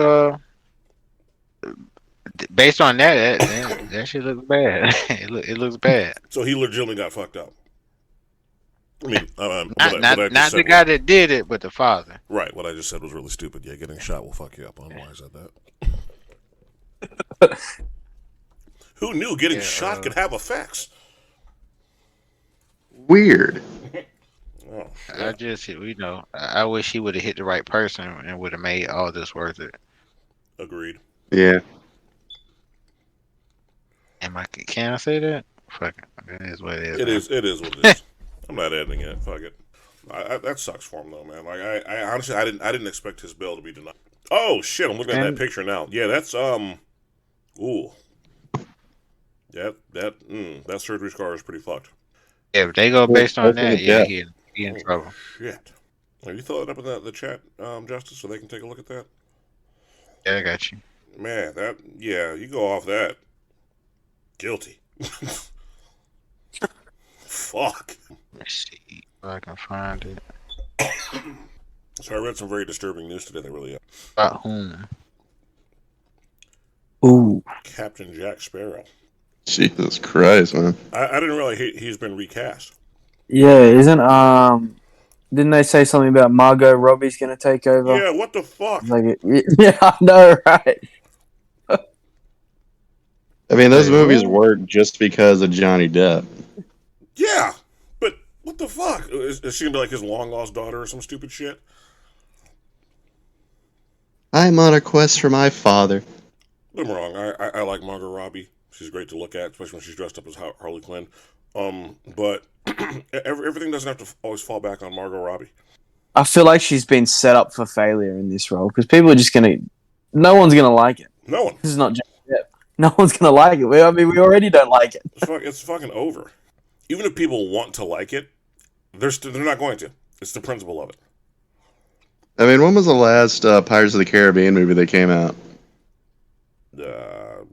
S5: based on that shit looks bad. It looks bad.
S2: So he legitimately got fucked up. I mean,
S5: Not the guy that did it, but the father.
S2: Right, what I just said was really stupid. Yeah, getting shot will fuck you up. I don't know why I said that. Who knew getting shot could have effects?
S4: Weird.
S2: Oh,
S5: I wish he would have hit the right person and would have made all this worth it.
S2: agreed.
S4: Yeah.
S5: Can I say that? Fuck it. It is what it is.
S2: It is what it is. I'm not editing it. Fuck it. That sucks for him though, man. Like I honestly I didn't expect his bail to be denied. Oh shit! I'm looking at that picture now. Yeah, that's ooh. That surgery scar is pretty fucked.
S5: Yeah, if they go based on that, yeah, he in trouble.
S2: Shit. Are you throw it up in the chat, Justice, so they can take a look at that?
S5: Yeah, I got you.
S2: Man, you go off that. Guilty. Fuck.
S5: Let's see if I can find it.
S2: So I read some very disturbing news today. They really
S5: About whom?
S3: Ooh.
S2: Captain Jack Sparrow.
S4: Jesus Christ, man.
S2: I didn't realize he's been recast.
S3: Yeah, didn't they say something about Margot Robbie's going to take over?
S2: Yeah, what the fuck?
S3: Yeah, I know, right?
S4: I mean, those movies work just because of Johnny Depp.
S2: Yeah, but what the fuck? Is she gonna be like his long lost daughter or some stupid shit?
S4: I'm on a quest for my father.
S2: Don't get me wrong. I like Margot Robbie. She's great to look at, especially when she's dressed up as Harley Quinn. But everything doesn't have to always fall back on Margot Robbie.
S3: I feel like she's been set up for failure in this role because people are just no one's gonna like it.
S2: No one.
S3: This is not Johnny Depp. No one's gonna like it. We already don't like it.
S2: It's fucking over. Even if people want to like it, they're not going to. It's the principle of it.
S4: I mean, when was the last Pirates of the Caribbean movie that came out?
S2: Yep.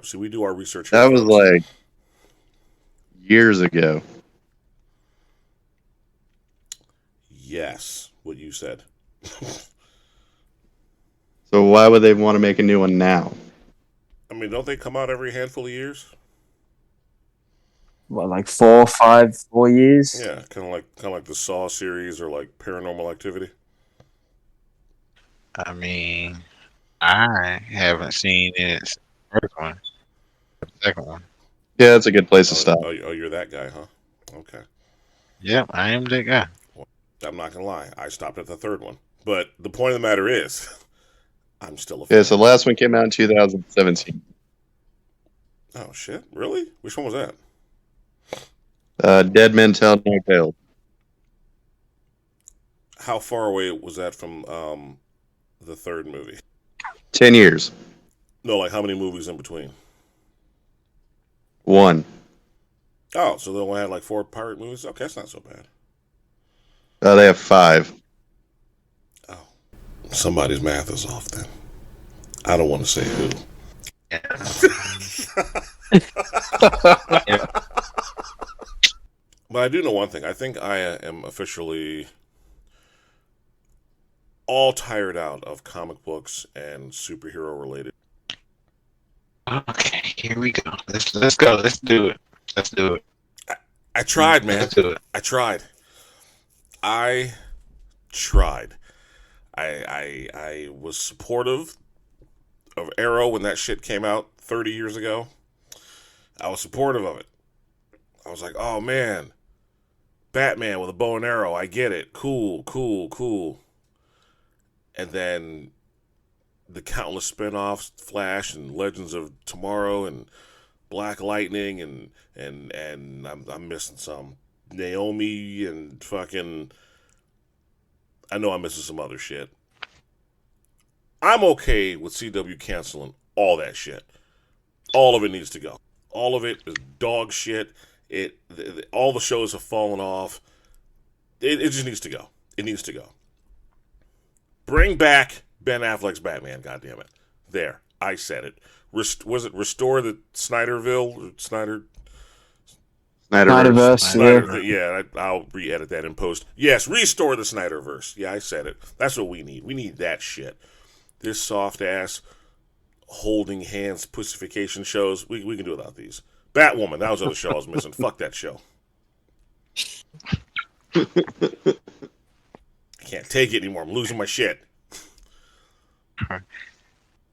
S2: See, we do our research.
S4: That was like years ago.
S2: Yes, what you said.
S4: So why would they want to make a new one now?
S2: I mean, don't they come out every handful of years?
S3: What, like 4 years?
S2: Yeah, kind of like the Saw series or like Paranormal Activity.
S5: I mean, I haven't seen it. First one, the second one.
S4: Yeah, that's a good place to stop.
S2: Oh, you're that guy, huh? Okay.
S5: Yep, I am that guy.
S2: Well, I'm not gonna lie. I stopped at the third one, but the point of the matter is, I'm still a fan.
S4: Yeah, so the last one came out in 2017.
S2: Oh shit! Really? Which one was that?
S4: Dead Men Tell No Tales.
S2: How far away was that from the third movie?
S4: 10 years.
S2: No, like how many movies in between?
S4: 1.
S2: Oh, so they only had like 4 pirate movies? Okay, that's not so bad.
S4: They have 5.
S2: Oh. Somebody's math is off then. I don't want to say who.
S5: Yeah.
S2: But I do know one thing. I think I am officially all tired out of comic books and superhero related.
S5: Okay, here we go. Let's go. Let's do it.
S2: I tried, man.
S5: Let's do it.
S2: I tried. I was supportive of Arrow when that shit came out 30 years ago. I was supportive of it. I was like, oh man, Batman with a bow and arrow. I get it. Cool. And then the countless spin-offs, Flash and Legends of Tomorrow and Black Lightning and I'm missing some. Naomi and fucking... I know I'm missing some other shit. I'm okay with CW canceling all that shit. All of it needs to go. All of it is dog shit. All the shows have fallen off. It just needs to go. It needs to go. Bring back Ben Affleck's Batman, goddammit. There. I said it. Was it restore the Snyderville?
S3: Snyderverse, yeah.
S2: I'll re-edit that in post. Yes, restore the Snyderverse. Yeah, I said it. That's what we need. We need that shit. This soft ass holding hands pussification shows. We can do without these. Batwoman, that was the other show I was missing. Fuck that show. I can't take it anymore. I'm losing my shit.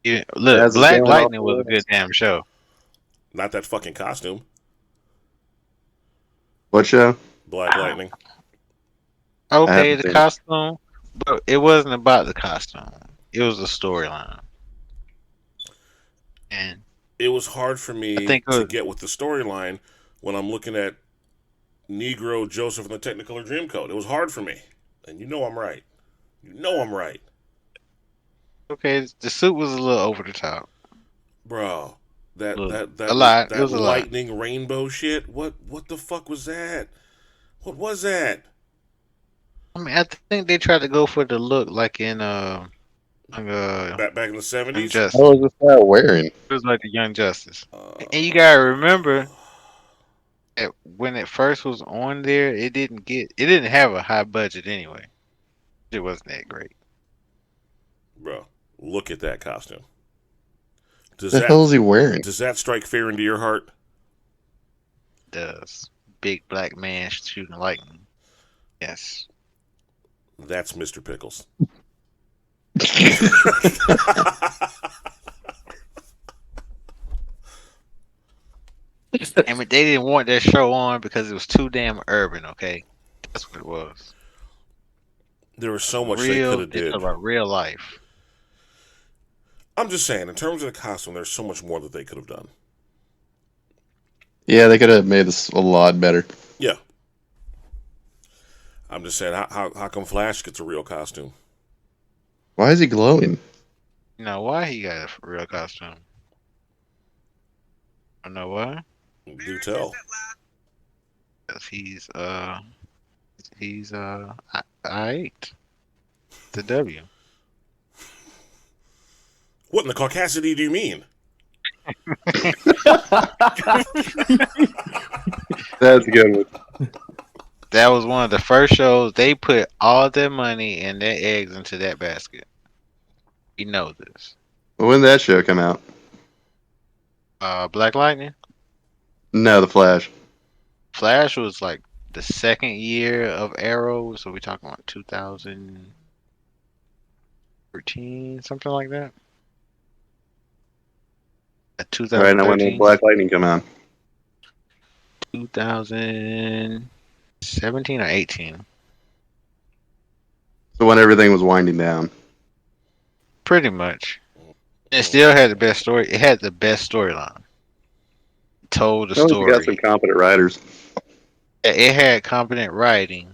S5: Yeah, look, Black Lightning was a good damn show.
S2: Not that fucking costume.
S4: What show?
S2: Black Lightning.
S5: Okay, the costume, but it wasn't about the costume. It was a storyline. And
S2: it was hard for me to get with the storyline when I'm looking at Negro Joseph in the Technicolor Dreamcoat. It was hard for me. And you know I'm right. You know I'm right.
S5: Okay, the suit was a little over the top.
S2: Bro, that lightning rainbow shit. What the fuck was that? What was that?
S5: I mean, I think they tried to go for the look like in
S2: back in the 70s.
S4: What was this guy wearing?
S5: It was like the Young Justice. And you gotta remember that when it first was on there, it didn't have a high budget anyway. It wasn't that great.
S2: Bro, look at that costume.
S4: What the hell is he wearing?
S2: Does that strike fear into your heart?
S5: It does. Big black man shooting lightning. Yes.
S2: That's Mr. Pickles.
S5: I mean, they didn't want that show on because it was too damn urban, okay? That's what it was.
S2: There was so much they could have did.
S5: About real life.
S2: I'm just saying, in terms of the costume, there's so much more that they could have done.
S4: Yeah, they could have made this a lot better.
S2: Yeah. I'm just saying, how come Flash gets a real costume?
S4: Why is he glowing?
S5: You know why he got a real costume? I know why.
S2: Do tell.
S5: Because he's I8. The W.
S2: What in the caucasity do you mean?
S4: That's a good one.
S5: That was one of the first shows they put all their money and their eggs into that basket. You know this.
S4: When did that show come out?
S5: Black Lightning?
S4: No, The Flash.
S5: Flash was like the second year of Arrow, so we're talking about 2013, something like that. 2013.
S4: Right, now when did Black Lightning come out?
S5: 2017 or 18.
S4: So when everything was winding down.
S5: Pretty much. It still had the best story. It had the best storyline. Told the story.
S4: It got some competent writers.
S5: It had competent writing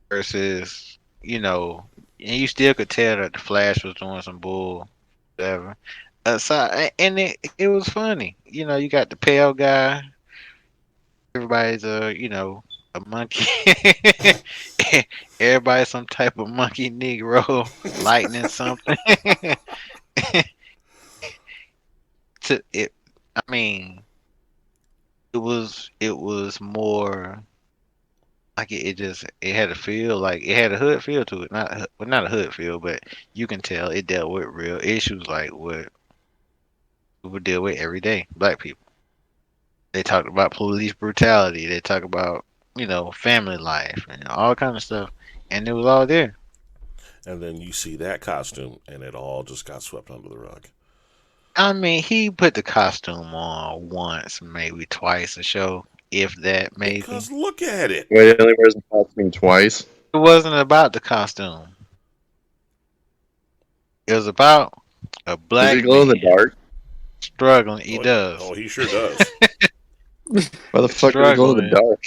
S5: versus, and you still could tell that the Flash was doing some bull, whatever. And it was funny. You got the pale guy. Everybody's a monkey. Everybody's some type of monkey Negro, lightning something. It was more like it had a feel like it had a hood feel to it. Not a hood feel, but you can tell it dealt with real issues like what people deal with every day. Black people. They talked about police brutality. They talk about family life and all kind of stuff, and it was all there.
S2: And then you see that costume, and it all just got swept under the rug.
S5: I mean, he put the costume on once, maybe twice a show, if that, maybe.
S2: Because look at it.
S4: Wait, he only wears the costume twice?
S5: It wasn't about the costume. It was about a black
S4: Does he glow in the dark?
S5: Struggling. He does.
S2: Oh, he sure does.
S4: Why the fuck does he glow in the dark?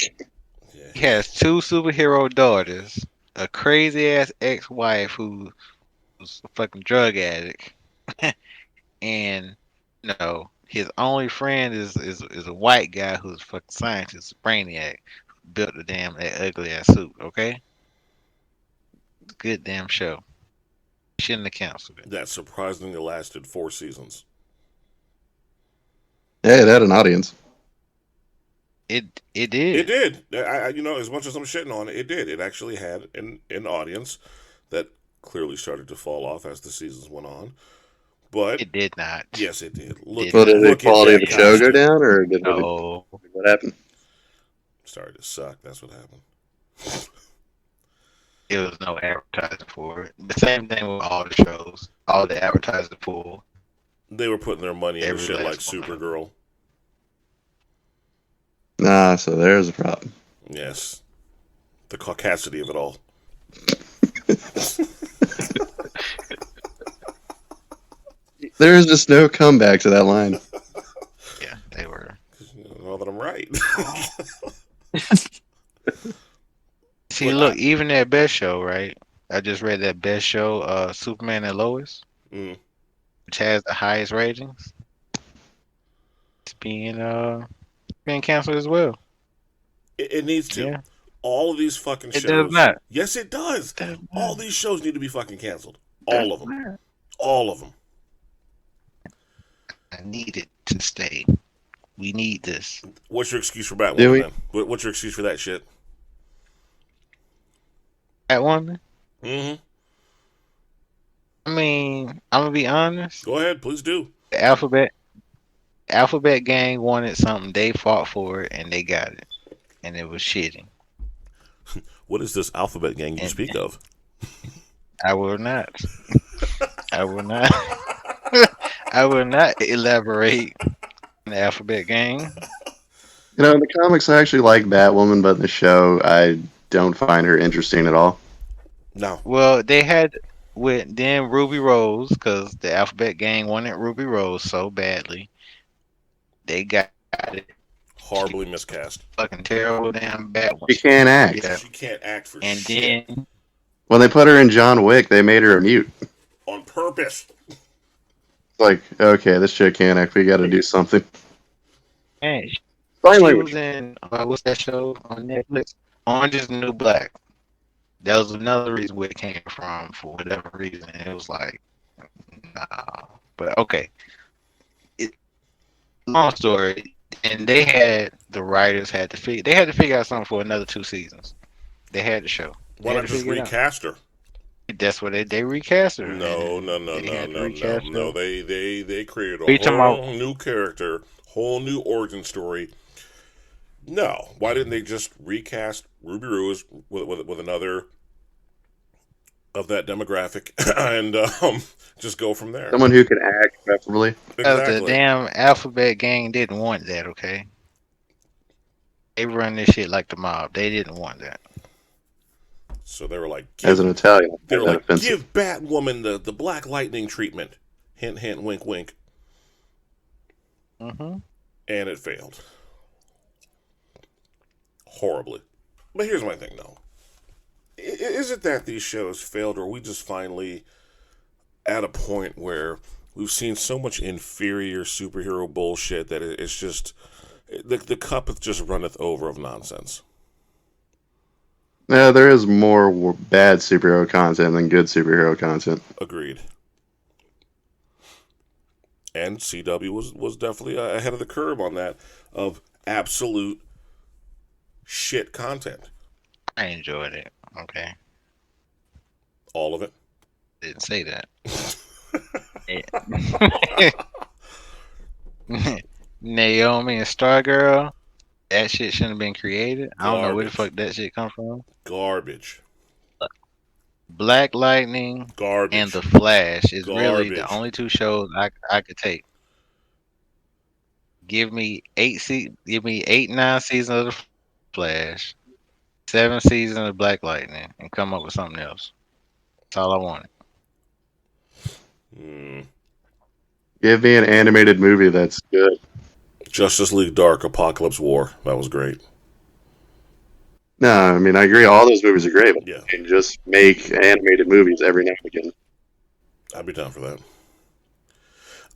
S5: He has two superhero daughters, a crazy ass ex-wife who's a fucking drug addict, and his only friend is a white guy who's a fucking scientist, a brainiac, who built that ugly ass suit. Okay, good damn show. Shouldn't have canceled it.
S2: That surprisingly lasted 4 seasons.
S4: Yeah, it had an audience.
S5: It did.
S2: It did. As much as I'm shitting on it, it did. It actually had an audience that clearly started to fall off as the seasons went on. But
S5: It did not.
S2: yes, it did. Look,
S4: Well, did the
S2: look at
S4: quality of
S2: that
S4: the show go
S2: costume.
S4: down, or
S5: No.
S4: what happened?
S2: Started to suck. That's what happened.
S5: There was no advertising for it. The same thing with all the shows. All the advertising for
S2: They were putting their money into
S5: Every
S2: shit like
S5: last one.
S2: Supergirl.
S4: Nah, so there's a problem.
S2: Yes. The caucasity of it all.
S4: There is just no comeback to that line.
S5: Yeah, they were.
S2: Well, that I'm right.
S5: See,
S2: But
S5: look, even that best show, right? I just read that best show, Superman and Lois,
S2: Mm.
S5: which has the highest ratings. It's being canceled as well.
S2: It needs to.
S5: Yeah.
S2: All of these fucking
S5: It
S2: shows.
S5: does not.
S2: Yes, it does.
S5: Does
S2: All
S5: not.
S2: these shows need to be fucking canceled.
S5: Does
S2: All of them.
S5: not.
S2: All of them.
S5: I need it to stay. We need this.
S2: What's your excuse for
S4: Do we?
S2: Batwoman then? What's your excuse for that shit?
S5: Catwoman?
S2: Mm-hmm.
S5: I mean, I'm gonna be honest.
S2: Go ahead, please do.
S5: The Alphabet Gang wanted something. They fought for it, and they got it, and it was shitty.
S2: What is this alphabet gang you
S5: And-
S2: speak of?
S5: I will not. I will not. I will not elaborate on the Alphabet Gang.
S4: You know, in the comics, I actually like Batwoman, but in the show, I don't find her interesting at all.
S2: No.
S5: Well, they had with then Ruby Rose because the Alphabet Gang wanted Ruby Rose so badly. They got it.
S2: Horribly miscast.
S5: Fucking terrible damn bad one.
S4: She can't act.
S5: Yeah.
S2: She can't act for
S5: And
S2: shit.
S5: then
S4: When they put her in John Wick, they made her a mute.
S2: On purpose.
S4: It's like, okay, this chick can't act. We got to do something.
S5: man,
S4: Sign
S5: she
S4: language.
S5: was in what's that show on Netflix? Orange is the New Black. That was another reason where it came from for whatever reason. It was like, nah. But okay. Long story. And the writers had to figure out something for another 2 seasons. They had to show. They
S2: Why
S5: had
S2: not
S5: to
S2: just
S5: figure it out.
S2: recast her?
S5: That's what they recast her.
S2: No.
S5: They had to recast her.
S2: They created
S5: you
S2: a
S5: talking
S2: whole
S5: about?
S2: new character, whole new origin story. No. Why didn't they just recast Ruby Rose with another of that demographic and just go from there?
S4: Someone who can act, preferably.
S5: Because
S2: Exactly.
S5: the damn Alphabet Gang didn't want that, okay? They run this shit like the mob. They didn't want that.
S2: So they were like,
S4: As an Italian,
S2: they were
S4: that's
S2: like,
S4: offensive.
S2: give Batwoman the Black Lightning treatment. Hint, hint, wink, wink.
S5: Mm-hmm.
S2: And it failed. Horribly. But here's my thing, though. Is it that these shows failed, or are we just finally at a point where we've seen so much inferior superhero bullshit that it's just... The cup just runneth over of nonsense.
S4: No, there is more bad superhero content than good superhero content.
S2: Agreed. And CW was definitely ahead of the curve on that, of absolute shit content.
S5: I enjoyed it. Okay.
S2: All of it.
S5: Didn't say that. Naomi and Stargirl, that shit shouldn't have been created. I don't know where the
S2: Garbage.
S5: fuck that shit come from.
S2: Garbage.
S5: Black Lightning
S2: Garbage.
S5: and The Flash is really the
S2: Garbage.
S5: only 2 shows I could take. Give me 8-9 seasons of The Flash, 7 seasons of Black Lightning, and come up with something else. That's all I wanted.
S4: Give me an animated movie that's good.
S2: Justice League Dark, Apocalypse War. That was great.
S4: No, I mean, I agree. All those movies are great. But
S2: Yeah.
S4: you can just make animated movies every now and again.
S2: I'd be down for that.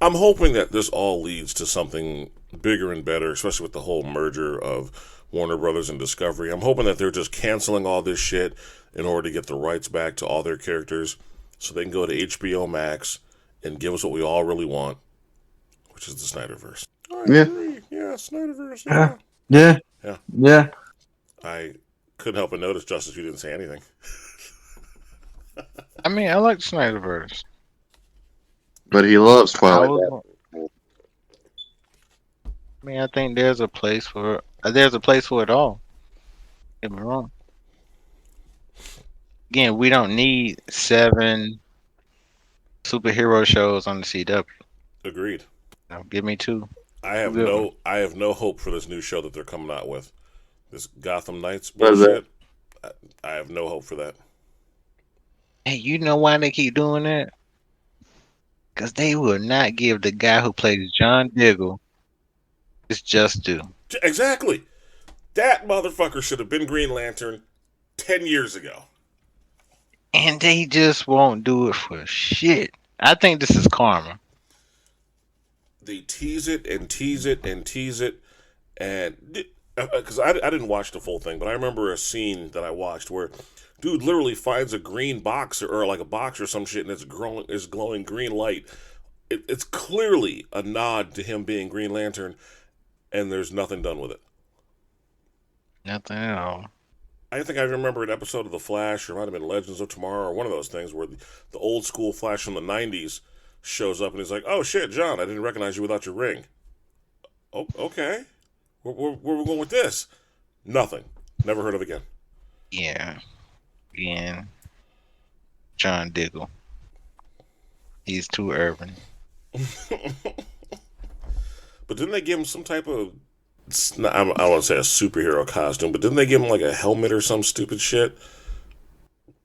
S2: I'm hoping that this all leads to something bigger and better, especially with the whole merger of Warner Brothers and Discovery. I'm hoping that they're just canceling all this shit in order to get the rights back to all their characters so they can go to HBO Max and give us what we all really want, which is the Snyderverse. I
S4: Yeah.
S2: agree. Yeah, Snyderverse.
S3: Yeah. Yeah. Yeah.
S2: I couldn't help but notice, Justice, you didn't say anything.
S5: I mean, I like the Snyderverse.
S4: But he loves
S5: I
S4: Twilight.
S5: was. I mean, I think there's a place for it all. Don't get me wrong. Again, we don't need 7 superhero shows on the CW.
S2: Agreed.
S5: Give me 2.
S2: I have
S5: Good one.
S2: no hope for this new show that they're coming out with. This Gotham Knights
S4: What is
S2: bullshit. I have no hope for that.
S5: Hey, you know why they keep doing that? Because they will not give the guy who plays John Diggle his just due.
S2: Exactly. That motherfucker should have been Green Lantern 10 years ago.
S5: And they just won't do it for shit. I think this is karma.
S2: They tease it and tease it and tease it. And because I didn't watch the full thing, but I remember a scene that I watched where dude literally finds a green box or like a box or some shit, and it's glowing green light. It's clearly a nod to him being Green Lantern, and there's nothing done with it.
S5: Nothing at all.
S2: I think I remember an episode of The Flash, or it might have been Legends of Tomorrow, or one of those things where the old school Flash from the 90s shows up and he's like, "Oh shit, John, I didn't recognize you without your ring." Oh, okay. Where we going with this? Nothing. Never heard of again.
S5: Yeah. Again, John Diggle. He's too urban.
S2: But didn't they give him some type of, I don't want to say a superhero costume, but didn't they give him like a helmet or some stupid shit?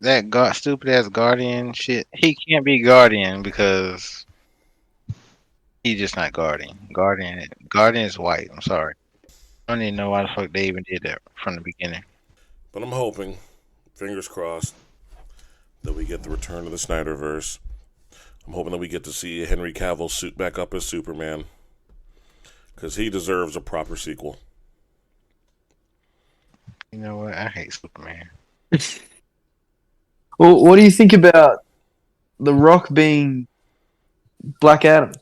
S5: That stupid ass Guardian shit. He can't be Guardian because he's just not Guardian. Guardian is white. I'm sorry. I don't even know why the fuck they even did that from the beginning.
S2: But I'm hoping, fingers crossed, that we get the return of the Snyderverse. I'm hoping that we get to see Henry Cavill suit back up as Superman. Because he deserves a proper sequel.
S5: You know what? I hate Superman.
S3: Well, what do you think about The Rock being Black Adam?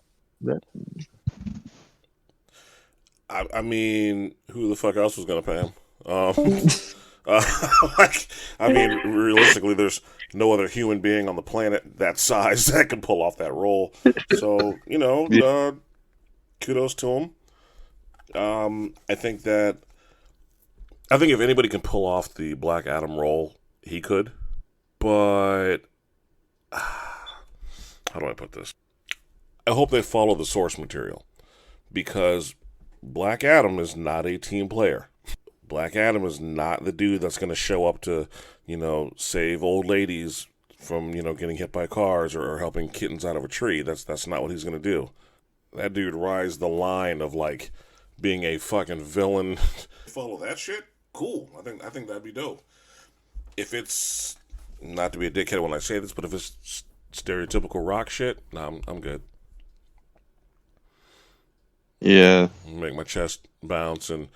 S2: I mean, who the fuck else was going to pay him? I mean, realistically, there's no other human being on the planet that size that can pull off that role. So, kudos to him. I think if anybody can pull off the Black Adam role, he could. But how do I put this? I hope they follow the source material, because Black Adam is not a team player. Black Adam is not the dude that's going to show up to, save old ladies from, getting hit by cars or helping kittens out of a tree. That's not what he's going to do. That dude rides the line of like being a fucking villain. Follow that shit? Cool. I think that'd be dope. If it's, not to be a dickhead when I say this, but if it's stereotypical Rock shit, nah, I'm good.
S4: Yeah.
S2: Make my chest bounce and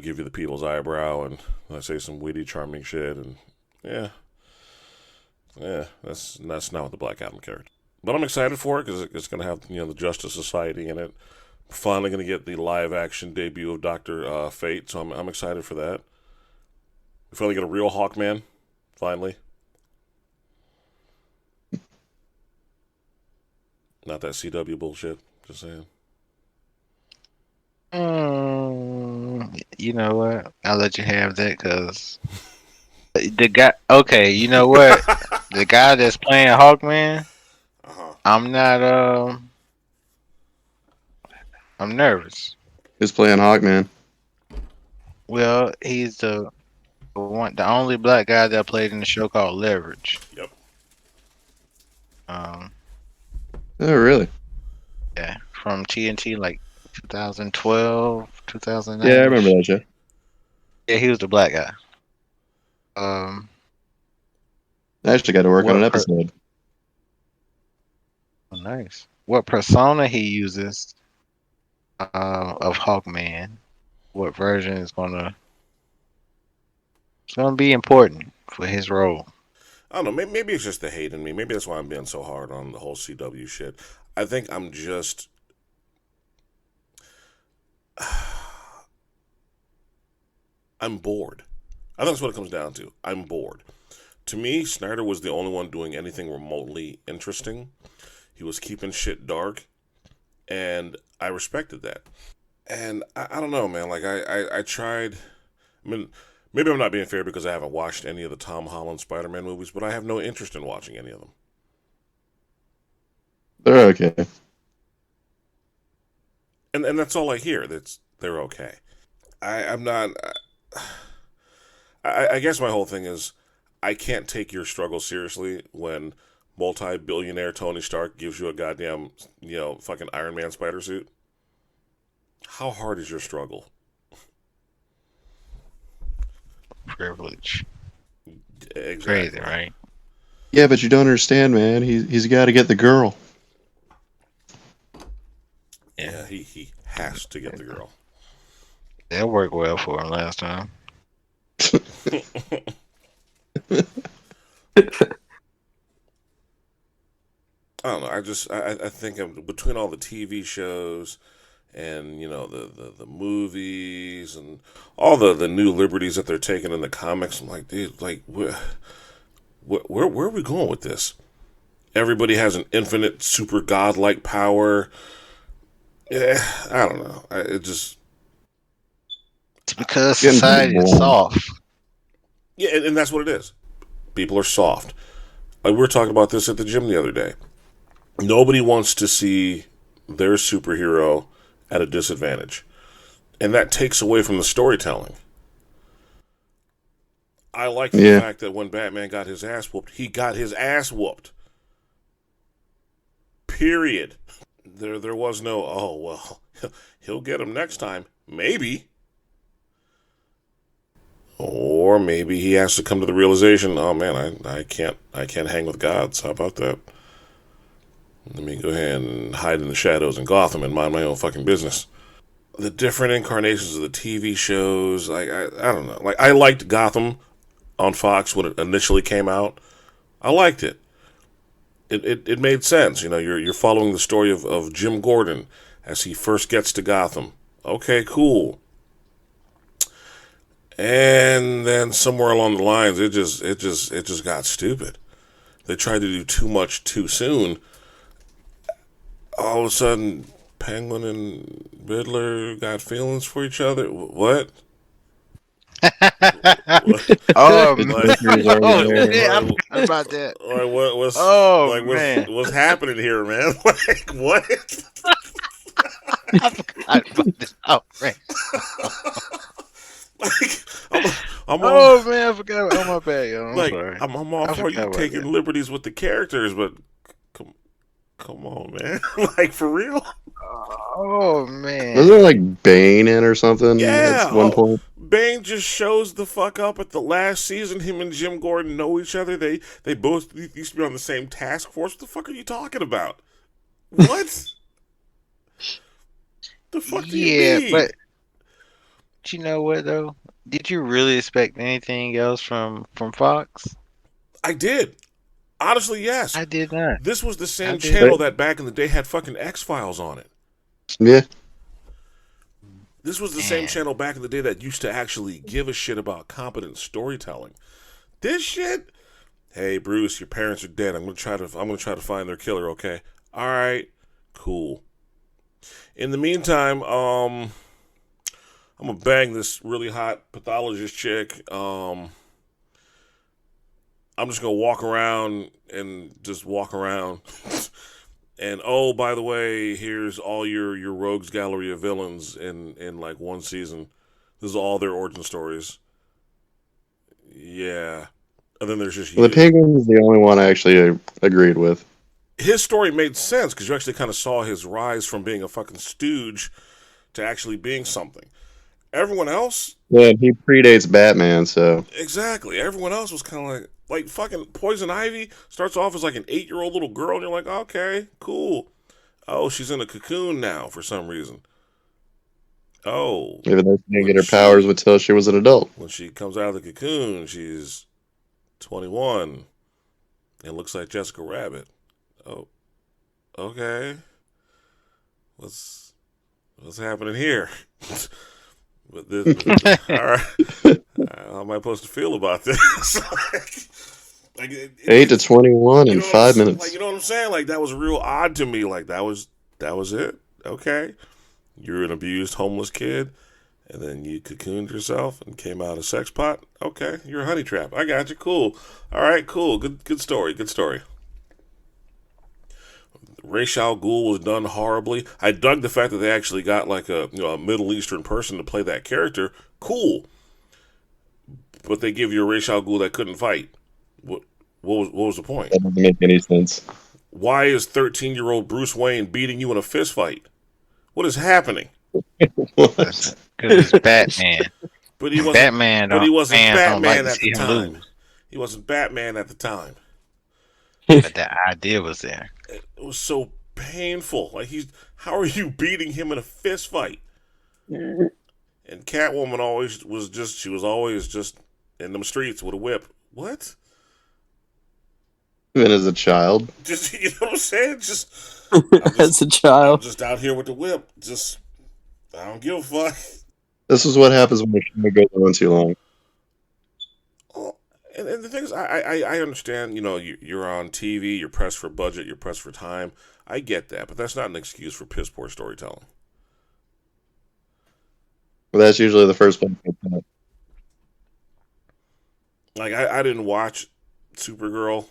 S2: give you the people's eyebrow and I say some witty, charming shit, and yeah, that's not what the Black Adam character. But I'm excited for it because it's going to have the Justice Society in it. We're finally going to get the live action debut of Dr. Fate, so I'm excited for that. We finally get a real Hawkman, finally. Not that CW bullshit. Just saying.
S5: You know what? I'll let you have that because the guy. Okay, you know what? The guy that's playing Hawkman. I'm not. I'm nervous.
S4: Who's playing Hawkman?
S5: Well, he's the only black guy that played in the show called Leverage.
S2: Yep.
S4: Oh, really?
S5: Yeah, from TNT, like 2012, 2009.
S4: Yeah, I remember that show.
S5: Yeah, he was the black guy.
S4: I actually got to work on an episode.
S5: Oh, nice. What persona he uses of Hawkman? What version is gonna? It's gonna be important for his role.
S2: I don't know. Maybe it's just the hate in me. Maybe that's why I'm being so hard on the whole CW shit. I think I'm just. I'm bored. I think that's what it comes down to. I'm bored. To me, Snyder was the only one doing anything remotely interesting. He was keeping shit dark, and I respected that. And I don't know, man. Like, I tried. I mean, maybe I'm not being fair because I haven't watched any of the Tom Holland Spider-Man movies, but I have no interest in watching any of them.
S4: They're okay.
S2: And that's all I hear. They're okay. I'm not. I guess my whole thing is I can't take your struggle seriously when multi-billionaire Tony Stark gives you a goddamn, fucking Iron Man spider suit. How hard is your struggle?
S5: Privilege.
S2: Exactly.
S5: Crazy, right?
S4: Yeah, but you don't understand, man. He's got to get the girl.
S2: Yeah, he has to get the girl.
S5: That worked well for him last time.
S2: I don't know. I think between all the TV shows and the movies and all the new liberties that they're taking in the comics, I'm like, dude, like where are we going with this? Everybody has an infinite, super godlike power. Yeah, I don't know.
S5: It's because society is soft.
S2: Yeah, and that's what it is. People are soft. Like we were talking about this at the gym the other day. Nobody wants to see their superhero at a disadvantage. And that takes away from the storytelling. I like the fact that when Batman got his ass whooped, he got his ass whooped. Period. There was no, oh, well, he'll get him next time. Maybe. Or maybe he has to come to the realization, oh man, I can't hang with gods. How about that? Let me go ahead and hide in the shadows in Gotham and mind my own fucking business. The different incarnations of the TV shows, like I don't know. Like I liked Gotham on Fox when it initially came out. I liked it. It made sense. You're following the story of Jim Gordon as he first gets to Gotham. Okay, cool. And then somewhere along the lines, it just got stupid. They tried to do too much too soon. All of a sudden, Penguin and Riddler got feelings for each other. What?
S5: Oh,
S2: man.
S5: I forgot about that.
S2: What's happening here, man? Like, what?
S5: I forgot about this. Oh, man.
S2: Like, I'm
S5: man, I forgot. Oh, my bad, yo. I'm sorry.
S2: I'm all for you taking liberties with the characters, but come on, man. Like, for real?
S5: Oh, man.
S4: Was there like Bane in or something at one point?
S2: Bane just shows the fuck up at the last season. Him and Jim Gordon know each other. They both used to be on the same task force. What the fuck are you talking about? What? The fuck do you mean?
S5: But you know what, though? Did you really expect anything else from Fox?
S2: I did. Honestly, yes.
S5: I did not.
S2: This was the same channel that back in the day had fucking X-Files on it.
S4: Yeah.
S2: This was the same channel back in the day that used to actually give a shit about competent storytelling. This shit, hey Bruce, your parents are dead. I'm gonna try to find their killer. Okay, all right, cool. In the meantime, I'm gonna bang this really hot pathologist chick. I'm just gonna walk around. And oh, by the way, here's all your rogues gallery of villains in like one season. This is all their origin stories. Yeah. And then there's just
S4: the Penguin is the only one I actually agreed with.
S2: His story made sense because you actually kind of saw his rise from being a fucking stooge to actually being something. Everyone else...
S4: Yeah, he predates Batman, so...
S2: Exactly. Everyone else was kind of like fucking Poison Ivy starts off as like an 8-year-old little girl, and you're like, okay, cool. Oh, she's in a cocoon now for some reason. Oh.
S4: Even though she didn't get her powers until she was an adult.
S2: When she comes out of the cocoon, she's 21 and looks like Jessica Rabbit. Oh, okay. What's happening here? But this all right. How am I supposed to feel about this? like
S4: 8 to 21 in 5 minutes.
S2: You know what I'm saying? Like that was real odd to me. Like that was it. Okay, you're an abused homeless kid, and then you cocooned yourself and came out a sex pot. Okay, you're a honey trap. I got you. Cool. All right. Cool. Good story. Good story. Ra's al Ghul was done horribly. I dug the fact that they actually got like a Middle Eastern person to play that character. Cool. But they give you a Ra's al Ghul that couldn't fight. What was the point?
S4: That doesn't make any sense.
S2: Why is 13-year-old Bruce Wayne beating you in a fist fight? What is happening?
S5: Because it's Batman.
S2: But he wasn't
S5: Batman.
S2: But he wasn't Batman
S5: like
S2: at the time. He wasn't Batman at the time.
S5: But the idea was there.
S2: It was so painful. Like how are you beating him in a fist fight? And Catwoman she was always just in them streets with a whip. What?
S4: Even as a child.
S2: Just, you know what I'm saying?
S3: As a child.
S2: I'm just out here with the whip. I don't give a fuck.
S4: This is what happens when the show goes on too long.
S2: And the thing is, I understand, you're on TV, you're pressed for budget, you're pressed for time. I get that, but that's not an excuse for piss poor storytelling.
S4: Well, that's usually the first one.
S2: Like, I didn't watch Supergirl.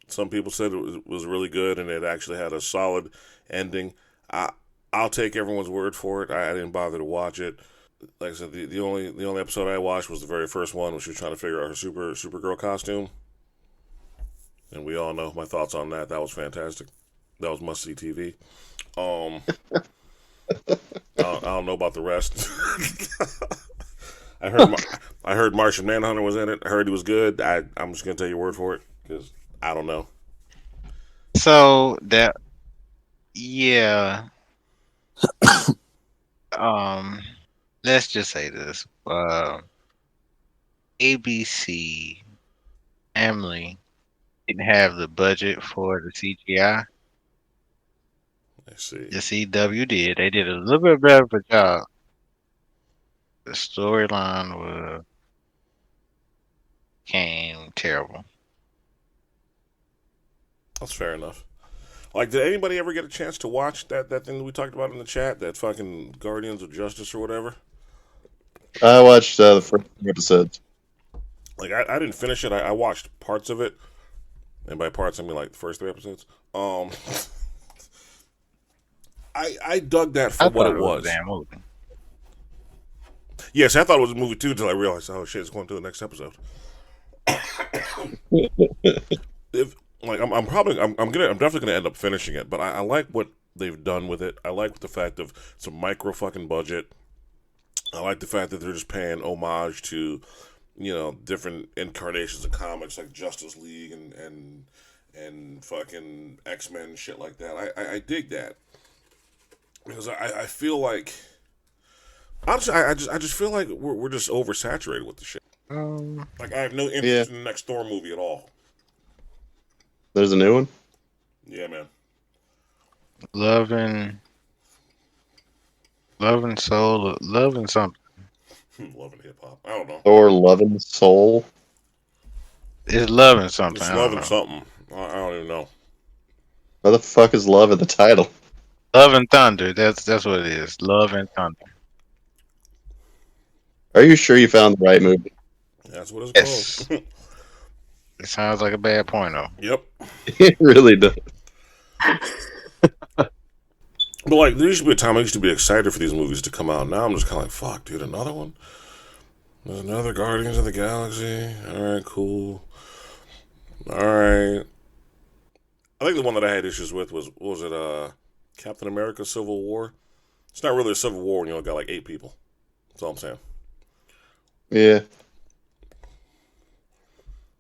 S2: Some people said it was really good, and it actually had a solid ending. I'll take everyone's word for it. I didn't bother to watch it. Like I said, the only episode I watched was the very first one, when she was trying to figure out her Supergirl costume. And we all know my thoughts on that. That was fantastic. That was must see TV. I don't know about the rest. I heard Martian Manhunter was in it. I heard he was good. I'm just gonna take your word for it because I don't know.
S5: So let's just say this. ABC Family didn't have the budget for the CGI.
S2: I see.
S5: The CW did. They did a little bit better of a job. The storyline came terrible.
S2: That's fair enough. Like, did anybody ever get a chance to watch that thing that we talked about in the chat? That fucking Guardians of Justice or whatever?
S4: I watched the first episodes.
S2: Like, I didn't finish it. I watched parts of it. And by parts, I mean, like, the first 3 episodes. I dug that for what it was.
S5: Damn movie.
S2: Yes, I thought it was a movie, too, until I realized, oh, shit, it's going to the next episode. I'm definitely gonna end up finishing it, but I like what they've done with it. I like the fact of it's a micro fucking budget. I like the fact that they're just paying homage to, different incarnations of comics like Justice League and fucking X-Men and shit like that. I dig that because I feel like honestly I just feel like we're just oversaturated with the shit. Like I have no interest in the next Thor movie at all.
S4: There's a new one?
S2: Yeah, man.
S5: Love and soul, love and something.
S2: Love and hip hop. I don't know.
S4: Or Love and Soul?
S5: It's love and something.
S2: It's love and something. I don't even know.
S4: Why the fuck is Love in the title?
S5: Love and Thunder. That's what it is. Love and Thunder.
S4: Are you sure you found the right movie?
S2: That's what it's
S5: Yes.
S2: called.
S5: It sounds like a bad porno.
S2: Yep.
S4: It really does.
S2: But like, there used to be a time I used to be excited for these movies to come out. Now I'm just kind of like, fuck, dude, another one? There's another Guardians of the Galaxy? Alright, cool. Alright. I think the one that I had issues with was Captain America Civil War? It's not really a civil war when you only got like 8 people. That's all I'm saying.
S4: Yeah.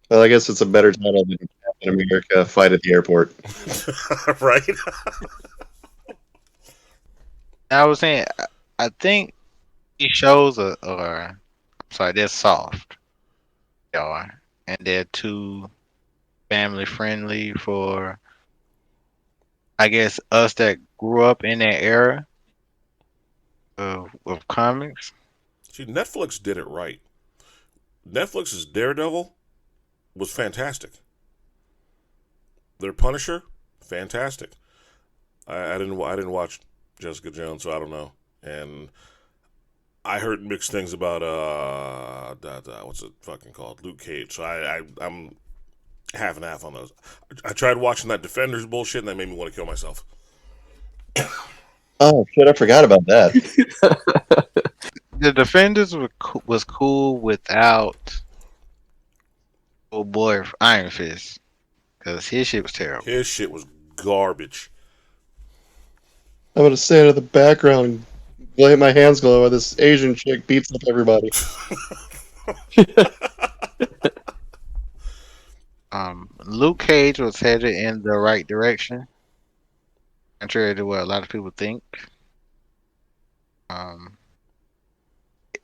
S4: Well, I guess it's a better title than Captain America Fight at the Airport.
S2: Right?
S5: I was saying, I think these shows they're soft. They are. And they're too family friendly for, I guess, us that grew up in that era of comics.
S2: See, Netflix did it right. Netflix's Daredevil was fantastic. Their Punisher, fantastic. I didn't watch Jessica Jones, so I don't know. And I heard mixed things about what's it fucking called, Luke Cage. So I'm half and half on those. I tried watching that Defenders bullshit, and that made me want to kill myself.
S4: Oh shit! I forgot about that.
S5: The Defenders was cool without old boy Iron Fist, because his shit was terrible.
S2: His shit was garbage.
S4: I'm gonna stand in the background and let my hands glow while this Asian chick beats up everybody.
S5: Luke Cage was headed in the right direction, contrary to what a lot of people think.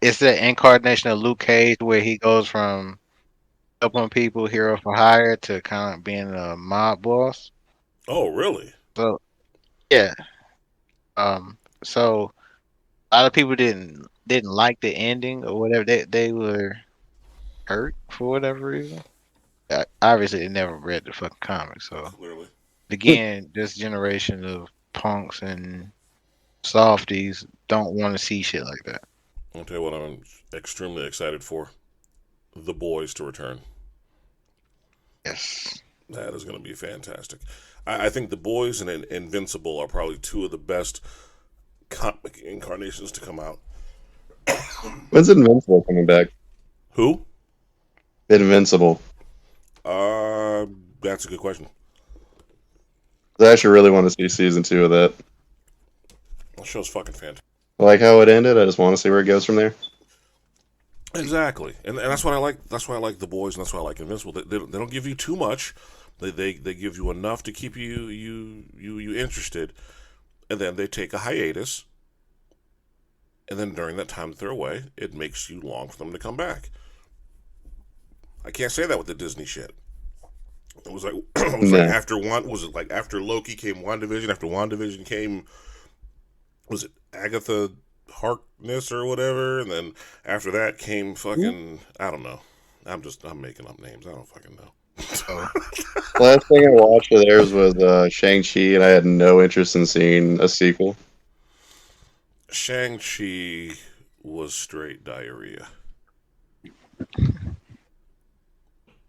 S5: It's the incarnation of Luke Cage where he goes from helping people, hero for hire, to kind of being a mob boss.
S2: Oh, really?
S5: So, yeah. So a lot of people didn't like the ending or whatever. They were hurt for whatever reason. Obviously, they never read the fucking comics. So
S2: Clearly.
S5: again, this generation of punks and softies don't want to see shit like that.
S2: I'll tell you what I'm extremely excited for. The Boys to return.
S5: Yes.
S2: That is going to be fantastic. I think The Boys and Invincible are probably two of the best comic incarnations to come out.
S4: When's Invincible coming back?
S2: Who?
S4: Invincible.
S2: That's a good question.
S4: I actually really want to see season 2 of that.
S2: That show's fucking fantastic.
S4: I like how it ended. I just want to see where it goes from there.
S2: Exactly, and that's what I like. That's why I like The Boys, and that's why I like Invincible. They don't give you too much. They give you enough to keep you interested, and then they take a hiatus. And then during that time that they're away, it makes you long for them to come back. I can't say that with the Disney shit. It was like after after Loki came WandaVision, after WandaVision came, was it Agatha Harkness or whatever, and then after that came fucking I don't know. I'm making up names. I don't fucking know.
S4: Last thing I watched of theirs was Shang-Chi, and I had no interest in seeing a sequel.
S2: Shang-Chi was straight diarrhea.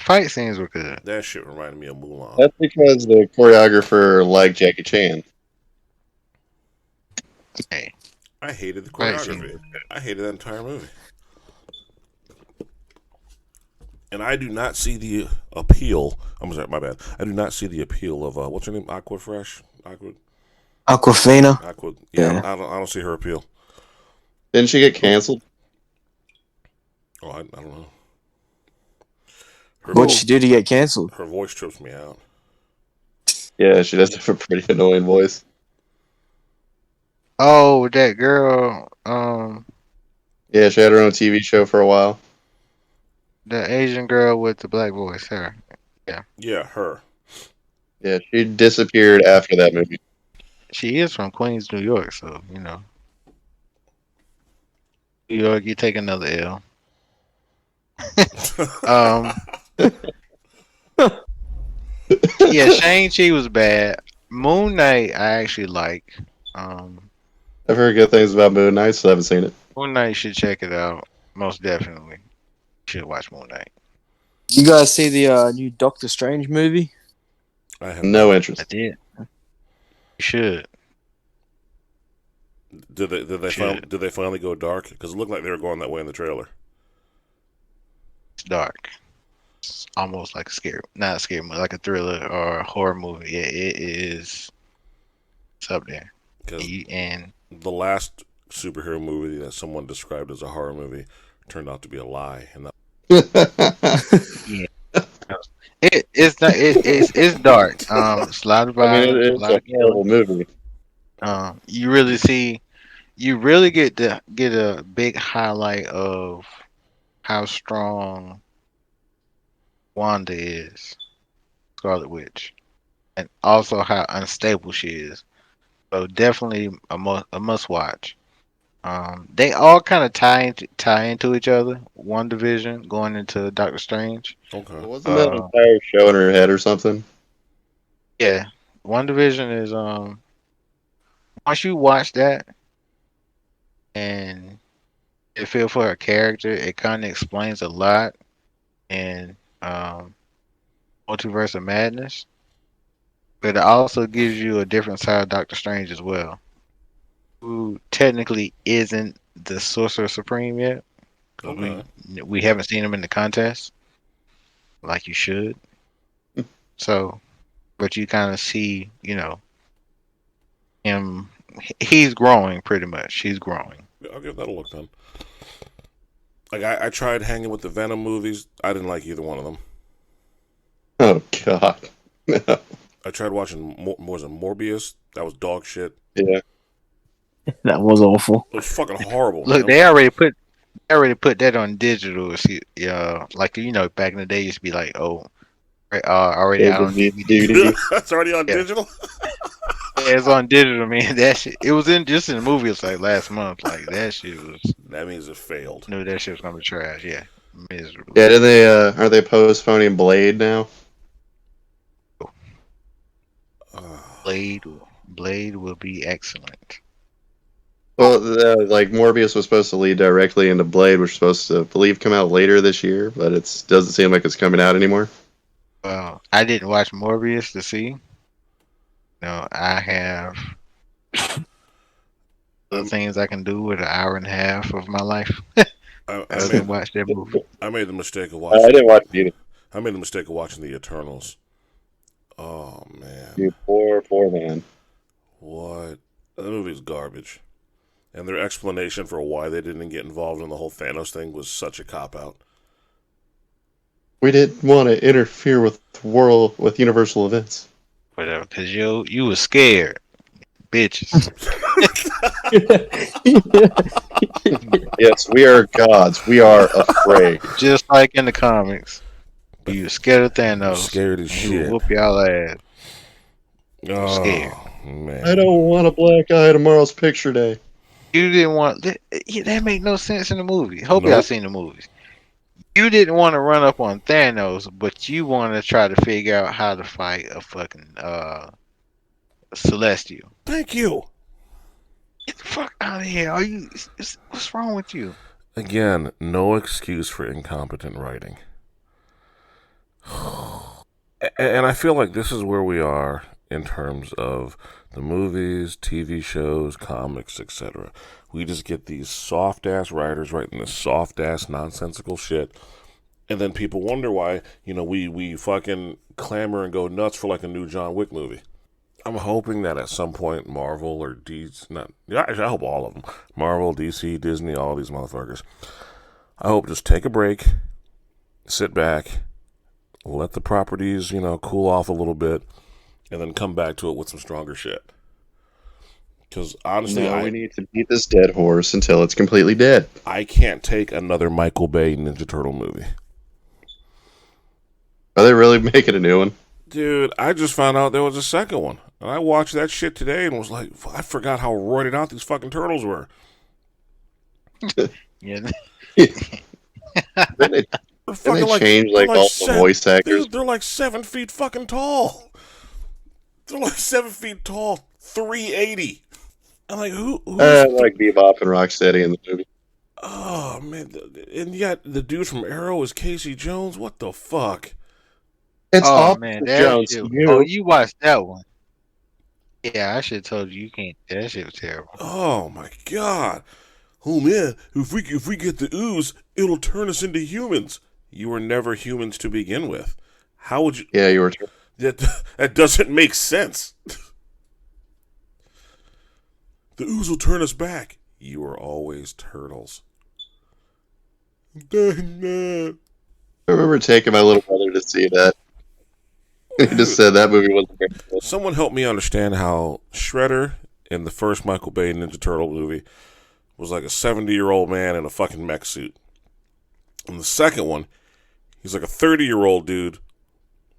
S5: Fight scenes were good.
S2: That shit reminded me of Mulan.
S4: That's because the choreographer liked Jackie Chan.
S5: Hey,
S2: I hated the
S5: Fight
S2: choreography.
S5: scenes.
S2: I hated that entire movie. And I do not see the appeal. I'm sorry, my bad. I do not see the appeal of what's her name? Aquafina. Yeah, I don't see her appeal.
S4: Didn't she get canceled?
S2: Oh, I don't know.
S3: What'd she do to get canceled?
S2: Her voice trips me out.
S4: Yeah, she does have a pretty annoying voice.
S5: Oh, that girl,
S4: Yeah, she had her own TV show for a while.
S5: the Asian girl with the black voice, her.
S2: Yeah, her.
S4: Yeah, she disappeared after that movie.
S5: She is from Queens, New York, so you know. New York, you take another L. Yeah, Shang-Chi was bad. Moon Knight, I actually like.
S4: I've heard good things about Moon Knight, so I haven't seen it.
S5: Moon Knight, should check it out. Most definitely. You should watch Moon Knight.
S3: You guys see the new Doctor Strange movie?
S2: I have
S4: No
S5: I
S4: interest.
S5: did. You should.
S2: Did they finally go dark? Because it looked like they were going that way in the trailer.
S5: It's dark. It's almost like not a scary movie, like a thriller or a horror movie. Yeah, it is. It's up there.
S2: Because
S5: And
S2: the last superhero movie that someone described as a horror movie turned out to be a lie. And
S5: it's dark. It's a lot of
S4: I mean,
S5: violence, a
S4: it's
S5: lot
S4: a
S5: of
S4: horrible
S5: killing.
S4: movie.
S5: You really get a big highlight of how strong Wanda is, Scarlet Witch, and also how unstable she is. So definitely a must watch. They all kind of tie into each other. One division going into Doctor Strange.
S2: Okay.
S4: Wasn't that an entire show in her head or something?
S5: Yeah, one division is once you watch that and you feel for a character, it kind of explains a lot in Multiverse of Madness, but it also gives you a different side of Doctor Strange as well, who technically isn't the Sorcerer Supreme yet. 'Cause
S2: Okay.
S5: we haven't seen him in the contest like you should. So, but you kind of see, him. He's growing pretty much. He's growing.
S2: Yeah, I'll give that a look then. Like I tried hanging with the Venom movies. I didn't like either one of them.
S4: Oh God.
S2: I tried watching was it Morbius. That was dog shit.
S4: Yeah.
S3: That was awful.
S2: It was fucking horrible.
S5: Look,
S2: man.
S5: they already put that on digital. See, like back in the day, it used to be like, already out on DVD.
S2: That's already on
S5: Yeah.
S2: digital.
S5: Yeah, it's on digital, man. That shit. It was just in the movie. It's like last month. Like that shit was.
S2: That means it failed.
S5: Knew that shit was gonna be trash. Yeah, miserable.
S4: Yeah, did they are they postponing Blade now?
S5: Blade will be excellent.
S4: Well, like Morbius was supposed to lead directly into Blade, which was supposed to, I believe, come out later this year, but it doesn't seem like it's coming out anymore.
S5: Well, I didn't watch Morbius to see. No, I have the things I can do with an hour and a half of my life.
S2: I
S5: I didn't watch that movie.
S2: made the mistake of
S4: I
S2: watching.
S4: didn't watch it either.
S2: I made the mistake of watching the Eternals. Oh man,
S4: You poor man.
S2: what? The movie's garbage. And their explanation for why they didn't get involved in the whole Thanos thing was such a cop out.
S4: We didn't want to interfere with universal events.
S5: Whatever, cause you was scared, bitches.
S4: Yes, we are gods. We are afraid.
S5: Just like in the comics, you was scared of Thanos.
S2: Scared as
S5: He would
S2: shit.
S5: whoop y'all ass.
S2: Oh
S5: Scared.
S2: man.
S4: I don't want a black eye tomorrow's picture day.
S5: You didn't want that made no sense in the movie. Hope y'all
S2: Nope.
S5: seen the movies. You didn't want to run up on Thanos, but you want to try to figure out how to fight a fucking Celestial.
S2: Thank you.
S5: Get the fuck out of here! What's wrong with you?
S2: Again, no excuse for incompetent writing. And I feel like this is where we are in terms of the movies, TV shows, comics, etc. We just get these soft-ass writers writing this soft-ass nonsensical shit, and then people wonder why, we fucking clamor and go nuts for like a new John Wick movie. I'm hoping that at some point Marvel or I hope all of them, Marvel, DC, Disney, all these motherfuckers, I hope just take a break, sit back, let the properties, cool off a little bit, and then come back to it with some stronger shit. Because honestly,
S4: We need to beat this dead horse until it's completely dead.
S2: I can't take another Michael Bay Ninja Turtle movie.
S4: Are they really making a new one?
S2: Dude, I just found out there was a second one. And I watched that shit today and was like, I forgot how roided out these fucking turtles were.
S5: Yeah.
S4: They
S2: They're
S4: change
S2: they're
S4: all the voice actors.
S2: Dude, they're like 7 feet fucking tall. They're like 7 feet tall, 380. I'm like, who's
S4: Like Bebop and Rocksteady in the movie.
S2: Oh man, and yet the dude from Arrow is Casey Jones. What the fuck?
S4: It's
S5: Oh man, that
S4: Jones.
S5: shit.
S4: You.
S5: Oh, you watched that one? Yeah, I should have told you can't. That shit was terrible.
S2: Oh my god. Oh man, if we get the ooze, it'll turn us into humans. You were never humans to begin with. How would you?
S4: Yeah, you were.
S2: That doesn't make sense. The ooze will turn us back. You were always turtles.
S4: I remember taking my little brother to see that. He just said that movie wasn't very good.
S2: Someone help me understand how Shredder in the first Michael Bay Ninja Turtle movie was like a 70-year-old man in a fucking mech suit. In the second one, he's like a 30-year-old dude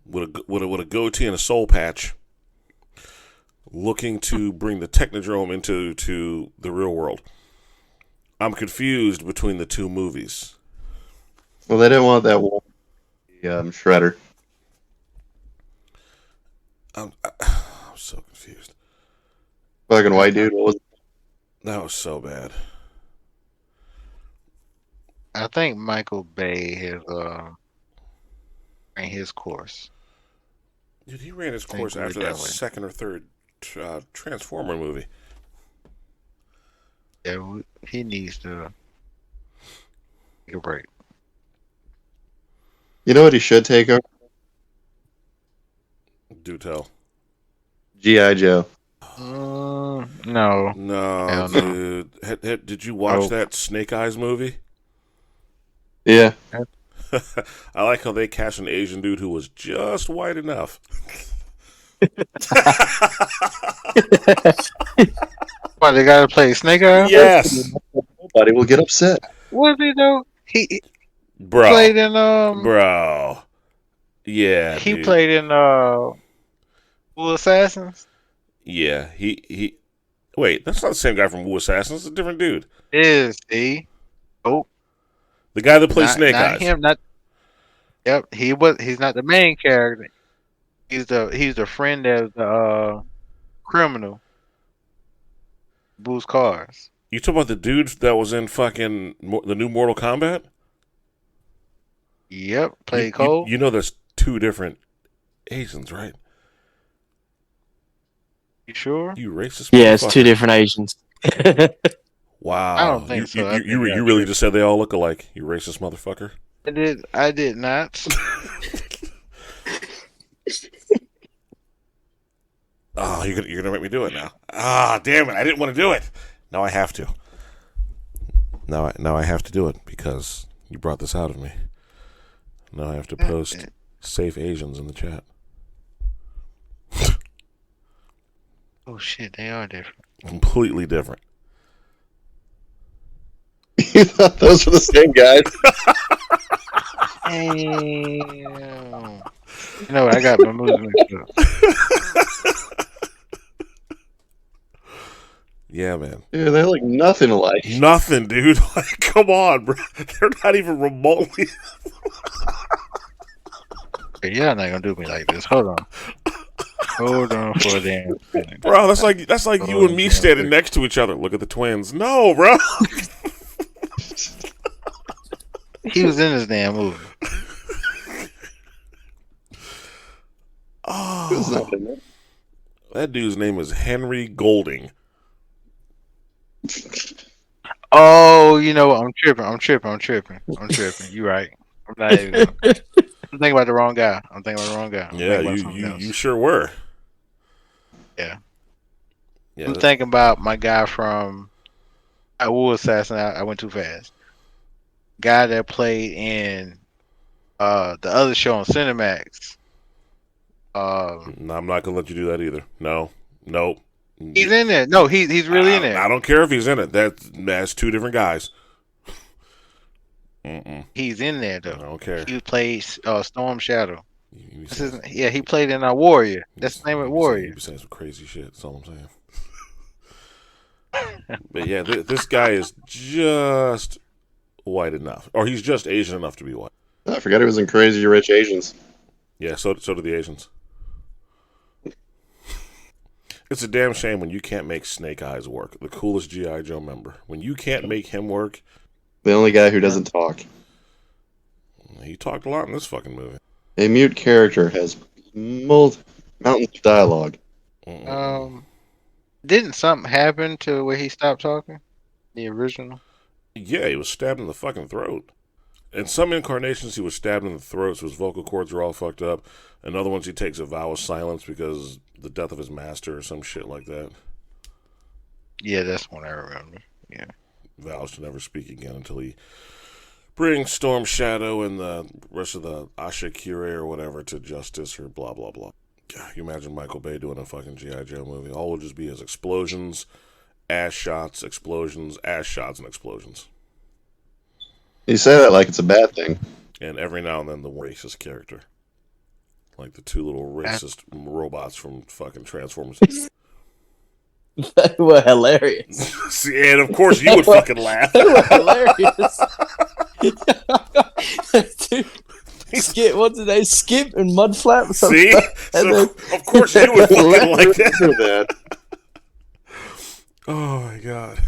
S2: with a goatee and a soul patch, looking to bring the Technodrome into the real world. I'm confused between the two movies.
S4: Well, they didn't want that one Shredder.
S2: I'm so confused.
S4: Fucking white dude. What was it?
S2: That was so bad.
S5: I think Michael Bay has ran his course.
S2: Dude, he ran his
S5: Think
S2: course
S5: we're
S2: after that
S5: that way.
S2: second or third Transformer movie.
S5: Yeah, he needs to take a break.
S4: You know what he should take over?
S2: Do tell.
S4: G.I. Joe.
S5: No.
S2: No,
S5: Hell no.
S2: dude. Did you watch
S5: Oh.
S2: that Snake Eyes movie?
S4: Yeah.
S2: I like how they cast an Asian dude who was just white enough.
S5: Why they gotta play Snake Eyes?
S2: Yes,
S4: Nobody will get upset.
S5: What did he do? He
S2: bro.
S5: played in
S2: Bro. Yeah,
S5: he
S2: dude.
S5: played in Wu Assassins.
S2: Yeah, he. Wait, that's not the same guy from Wu Assassins. It's a different dude.
S5: Is he? Oh,
S2: The guy that plays
S5: not,
S2: Snake
S5: not
S2: Eyes.
S5: him. Not. Yep, he's not the main character. He's the friend of the criminal. Boo's cars.
S2: You talking about the dude that was in fucking the new Mortal Kombat?
S5: Yep, played
S2: You
S5: Cole.
S2: know there's two different Asians, right?
S5: You sure?
S2: You racist.
S3: Yeah, it's
S2: motherfucker.
S3: two different Asians.
S2: Wow.
S5: I don't think so. I think
S2: You
S5: that's
S2: really
S5: true.
S2: just said they all look alike. You racist motherfucker.
S5: I did not.
S2: Oh, you're gonna make me do it now. Ah, damn it! I didn't want to do it. Now I have to. Now I have to do it because you brought this out of me. Now I have to post safe Asians in the chat.
S5: Oh shit, they are different.
S2: Completely different.
S4: You thought those were the same guys?
S5: Damn. You know what? I got my moves mixed up.
S2: Yeah, man.
S4: Dude, they look nothing alike.
S2: Nothing, dude. Like, come on, bro. They're not even remotely.
S5: Okay, y'all not gonna do me like this. Hold on. Hold on for a damn second.
S2: Bro, that's like you and me standing next to each other. Look at the twins. No, bro.
S5: He was in this damn movie.
S4: Who's
S2: Oh,
S4: not in there?
S2: that dude's name is Henry Golding.
S5: Oh, you know what? I'm tripping. You right. I'm not even gonna... I'm thinking about the wrong guy. I'm thinking about
S2: Yeah,
S5: something else.
S2: you sure were.
S5: Yeah.
S2: Yeah.
S5: I'm thinking about my guy from I Will Assassin. I went too fast. Guy that played in the other show on Cinemax.
S2: No, I'm not gonna let you do that either. No, nope.
S5: He's in there. No, he's really in there.
S2: I don't care if he's in it. That's two different guys.
S5: He's in there
S2: I
S5: though.
S2: don't care.
S5: He played Storm Shadow.
S2: You be
S5: This
S2: saying-
S5: isn't, yeah, he played in Warrior. That's the name of
S2: you
S5: Warrior.
S2: be saying some crazy shit. That's all I'm saying. But yeah, this guy is just white enough, or he's just Asian enough to be white.
S4: I forgot he was in Crazy Rich Asians.
S2: Yeah, so do the Asians. It's a damn shame when you can't make Snake Eyes work. The coolest G.I. Joe member. When you can't make him work,
S4: The only guy who doesn't talk.
S2: he talked a lot in this fucking movie.
S4: A mute character has mountains of dialogue.
S5: Didn't something happen to where he stopped talking? The original.
S2: Yeah, he was stabbed in the fucking throat. In some incarnations, he was stabbed in the throat, so his vocal cords are all fucked up. In other ones, he takes a vow of silence because the death of his master or some shit like that.
S5: Yeah, that's one I remember. Yeah.
S2: Vows to never speak again until he brings Storm Shadow and the rest of the Ashikure or whatever to justice or blah, blah, blah. God, you imagine Michael Bay doing a fucking G.I. Joe movie. All would just be his explosions, ass shots, and explosions.
S4: You say that like it's a bad thing.
S2: And every now and then the racist character. Like the two little racist robots from fucking Transformers.
S3: They were hilarious.
S2: See, and of course you would fucking laugh.
S3: They were hilarious. Dude, Skip, what's his name? Skip and Mudflap.
S2: See? So,
S3: then,
S2: of course you would fucking like that.
S4: that.
S2: Oh my god.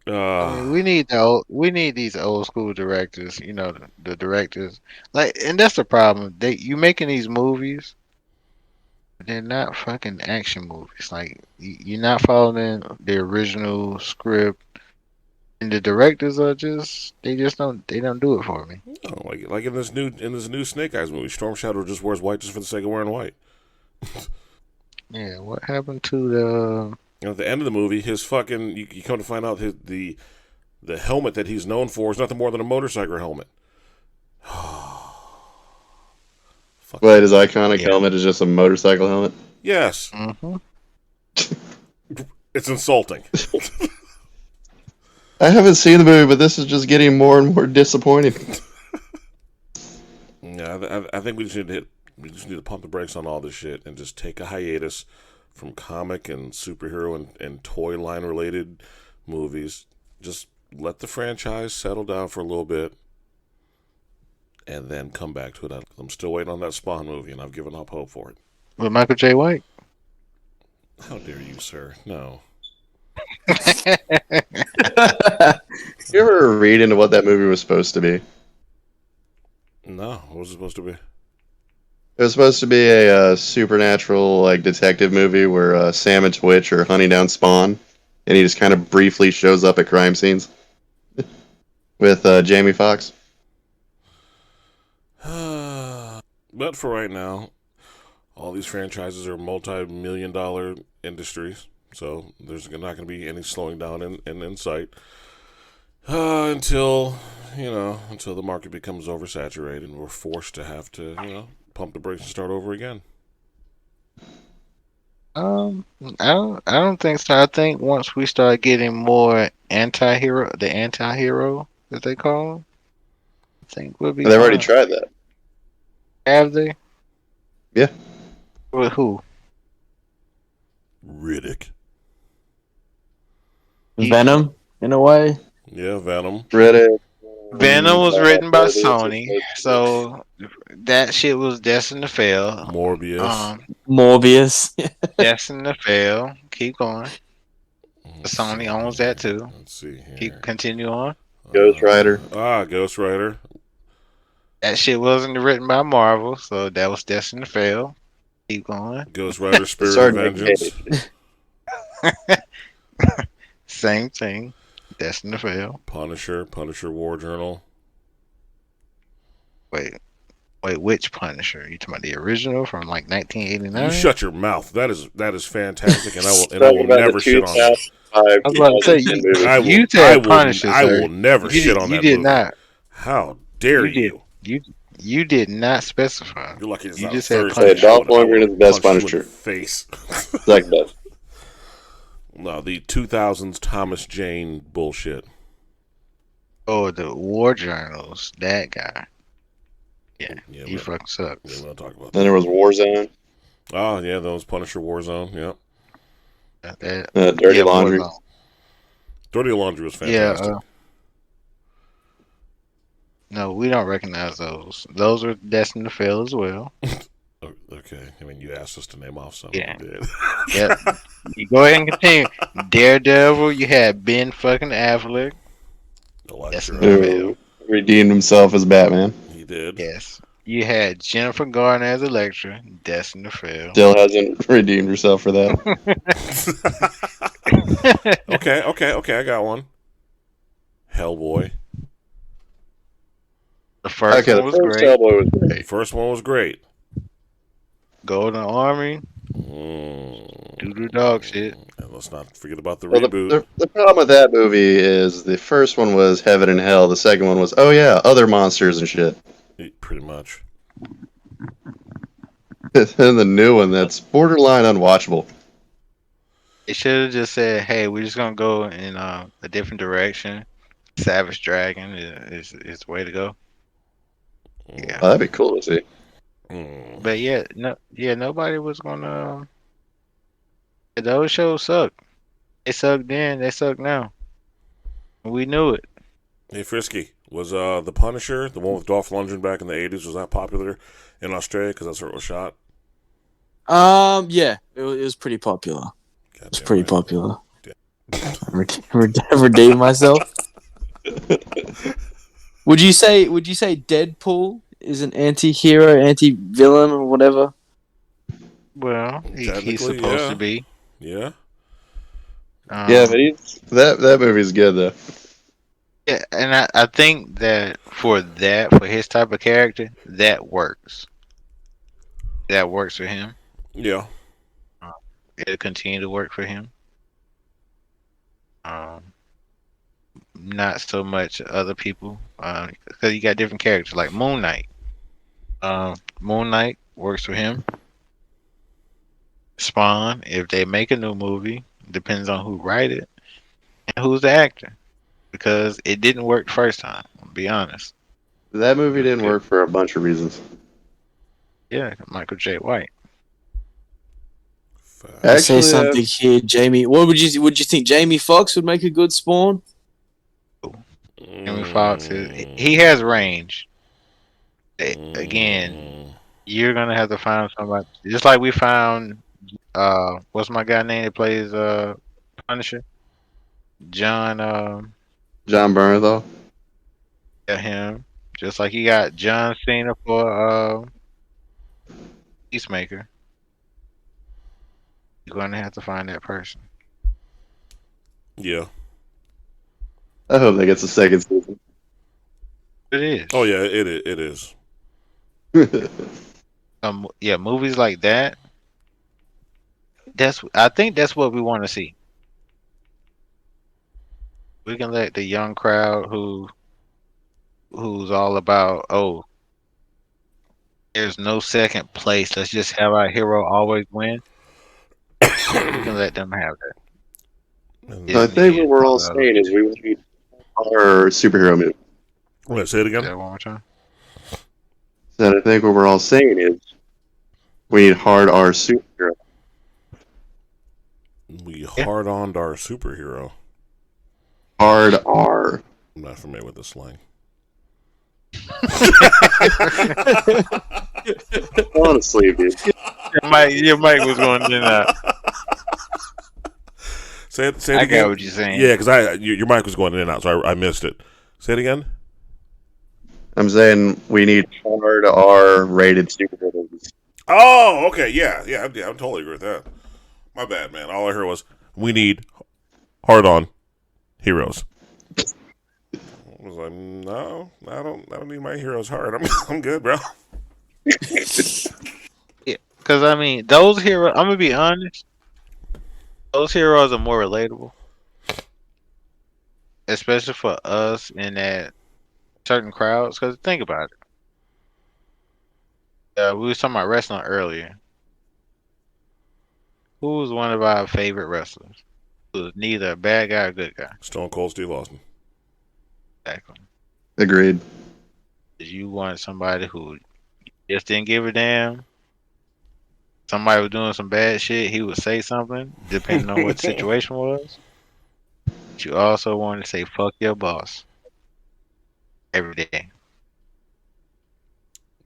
S5: I mean, we need these old school directors. You know, the directors like, and that's the problem. You making these movies, they're not fucking action movies. Like you're not following the original script, and the directors are they don't do it for me.
S2: Oh, like in this new Snake Eyes movie, Storm Shadow just wears white just for the sake of wearing white.
S5: Yeah, what happened to the?
S2: At the end of the movie, his fucking you come to find out the helmet that he's known for is nothing more than a motorcycle helmet.
S4: Wait, his iconic helmet is just a motorcycle helmet?
S2: Yes.
S5: Mm-hmm.
S2: It's insulting.
S4: I haven't seen the movie, but this is just getting more and more disappointing.
S2: Yeah, I think we just need to pump the brakes on all this shit and just take a hiatus from comic and superhero and toy line related movies. Just let the franchise settle down for a little bit and then come back to it. I'm still waiting on that Spawn movie, and I've given up hope for it.
S5: With Michael J. White?
S2: How dare you, sir? No.
S4: You ever read into what that movie was supposed to be?
S2: No, what was it supposed to be?
S4: It was supposed to be a supernatural like detective movie where Sam and Twitch are hunting down Spawn, and he just kind of briefly shows up at crime scenes with Jamie Foxx.
S2: But for right now, all these franchises are multi-million-dollar industries, so there's not going to be any slowing down in sight until the market becomes oversaturated and we're forced to have to pump the brakes and start over again.
S5: I don't think so. I think once we start getting more anti-hero that they call them, I think we'll be.
S4: They've already tried that.
S5: Have they?
S4: Yeah.
S5: With who?
S2: Riddick.
S3: Venom, in a way.
S2: Yeah, Venom.
S4: Riddick.
S5: Venom was written by Sony, so that shit was destined to fail.
S2: Morbius.
S3: Morbius.
S5: Destined to fail. Keep going. Sony owns that too.
S2: Let's see here.
S5: Keep continue on.
S4: Ghost Rider.
S2: Ghost Rider.
S5: That shit wasn't written by Marvel, so that was destined to fail. Keep going.
S2: Ghost Rider Spirit of Vengeance.
S5: Same thing. Destined to fail.
S2: Punisher War Journal.
S5: Wait, which Punisher? You talking about the original from like 1989?
S2: You shut your mouth. That is fantastic, and I will never shit on it.
S5: I was about to say you said Punisher.
S2: I will never shit on that movie.
S5: You did not.
S2: How dare you?
S5: You did not specify.
S2: You're lucky it's
S5: You
S2: not
S5: just said
S2: Thursday.
S5: Punisher.
S4: Dolph Lundgren is the best
S2: Punch you in
S4: Punisher.
S2: the face.
S4: Second best.
S2: No, the 2000s Thomas Jane bullshit.
S5: Oh, the War Journals. That guy. Yeah, he fucking sucks.
S2: Yeah, we'll talk about
S4: Then
S2: that.
S4: there was Warzone.
S2: Oh, yeah, those Punisher Warzone. Yep.
S4: Dirty Laundry.
S5: Warzone.
S2: Dirty Laundry was fantastic.
S5: Yeah. No, we don't recognize those. Those are destined to fail as well.
S2: Okay. I mean, you asked us to name off some.
S5: Yeah.
S2: We did.
S5: Yep. You go ahead and continue. Daredevil, you had Ben fucking Affleck.
S2: Electra.
S4: Who redeemed himself as Batman.
S2: He did.
S5: Yes. You had Jennifer Garner as Electra. Destined to fail.
S4: Still hasn't redeemed herself for that.
S2: Okay. I got one. Hellboy.
S5: The first one was great.
S4: Hellboy was great.
S2: First one was great.
S5: Golden Army. Doo-doo dog shit.
S2: And let's not forget about the
S4: Well,
S2: reboot.
S4: the problem with that movie is the first one was Heaven and Hell. The second one was, oh yeah, other monsters and shit.
S2: Pretty much.
S4: And the new one that's borderline unwatchable.
S5: It should have just said, "Hey, we're just gonna go in a different direction." Savage Dragon is the way to go. Yeah,
S4: Oh, that'd be cool to see.
S2: Mm.
S5: but nobody was gonna Those shows suck. They suck then. They suck now. We knew it.
S2: Hey, Frisky, was The Punisher, the one with Dolph Lundgren back in the 80s, was that popular in Australia? Because that's where it was shot.
S3: Yeah, it was pretty popular.
S2: God
S3: It was
S2: damn
S3: pretty
S2: right.
S3: popular. Redeem myself. Would you say Deadpool is an anti-hero, anti-villain, or whatever?
S5: Well, he's
S2: Technically,
S5: supposed
S2: yeah.
S5: to be.
S2: Yeah.
S4: Yeah, but that movie's good though.
S5: Yeah, and I think that for his type of character, that works. That works for him.
S2: Yeah.
S5: It'll continue to work for him. Not so much other people, because you got different characters like Moon Knight. Moon Knight works for him. Spawn, if they make a new movie, depends on who write it and who's the actor, because it didn't work the first time. I'll be honest.
S4: That movie didn't work for a bunch of reasons.
S5: Yeah, Michael J. White.
S3: I say
S4: Actually,
S3: something here, Jamie. What would you think? Jamie Foxx would make a good Spawn?
S5: Jamie Foxx he has range. Again, you're gonna have to find somebody, just like we found what's my guy name that plays Punisher? John
S4: John Bernthal.
S5: yeah, him. Just like you got John Cena for Peacemaker. You're gonna have to find that person.
S2: Yeah.
S4: I hope that gets a second season.
S5: It is.
S2: Oh, yeah, it is.
S5: Yeah, movies like that. I think that's what we want to see. We can let the young crowd who's all about, oh, there's no second place. Let's just have our hero always win. We can let them have that.
S4: So I think what we're all saying is we need our superhero movie.
S2: Wait, say it
S5: Say
S2: again.
S5: that one more time.
S4: So I think what we're all saying is we need hard R superhero.
S2: We hard-oned our superhero.
S4: Hard R.
S2: I'm not familiar with the slang.
S4: Honestly, dude.
S5: Your mic was going in and out.
S2: Say it
S5: I
S2: again.
S5: got what you're saying.
S2: Yeah, because your mic was going in and out, so I missed it. Say it again.
S4: I'm saying we need hard R rated superhero movies.
S2: Oh, okay, yeah, I totally agree with that. My bad, man. All I heard was we need hard-on heroes. I was like, no, I don't need my heroes hard. I'm good, bro.
S5: Yeah, because I mean, those heroes. I'm gonna be honest. Those heroes are more relatable, especially for us in that certain crowds. Because think about it. We was talking about wrestling earlier. Who was one of our favorite wrestlers? Who was neither a bad guy or a good guy.
S2: Stone Cold Steve Austin.
S5: Exactly.
S4: Agreed.
S5: You wanted somebody who just didn't give a damn. Somebody was doing some bad shit, he would say something, depending on what the situation was. But you also wanted to say, fuck your boss. Every day.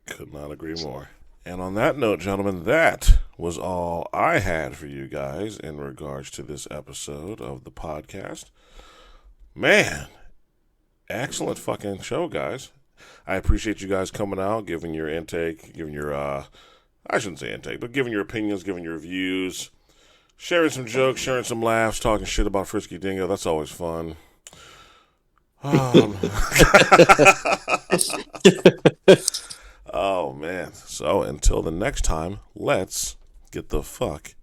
S2: Could not agree more. And on that note, gentlemen, that was all I had for you guys in regards to this episode of the podcast. Man, excellent fucking show, guys. I appreciate you guys coming out, giving your intake, giving your, I shouldn't say intake, but giving your opinions, giving your views, sharing some jokes, sharing some laughs, talking shit about Frisky Dingo. That's always fun. Oh, man. So until the next time, let's get the fuck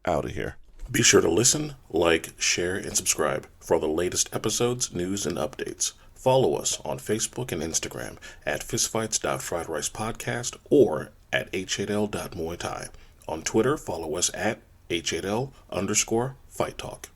S2: out of here. Be sure to listen, like, share, and subscribe for all the latest episodes, news, and updates. Follow us on Facebook and Instagram at fistfights.friedricepodcast or at h8l.muay thai. On Twitter, follow us at h8l_fight talk.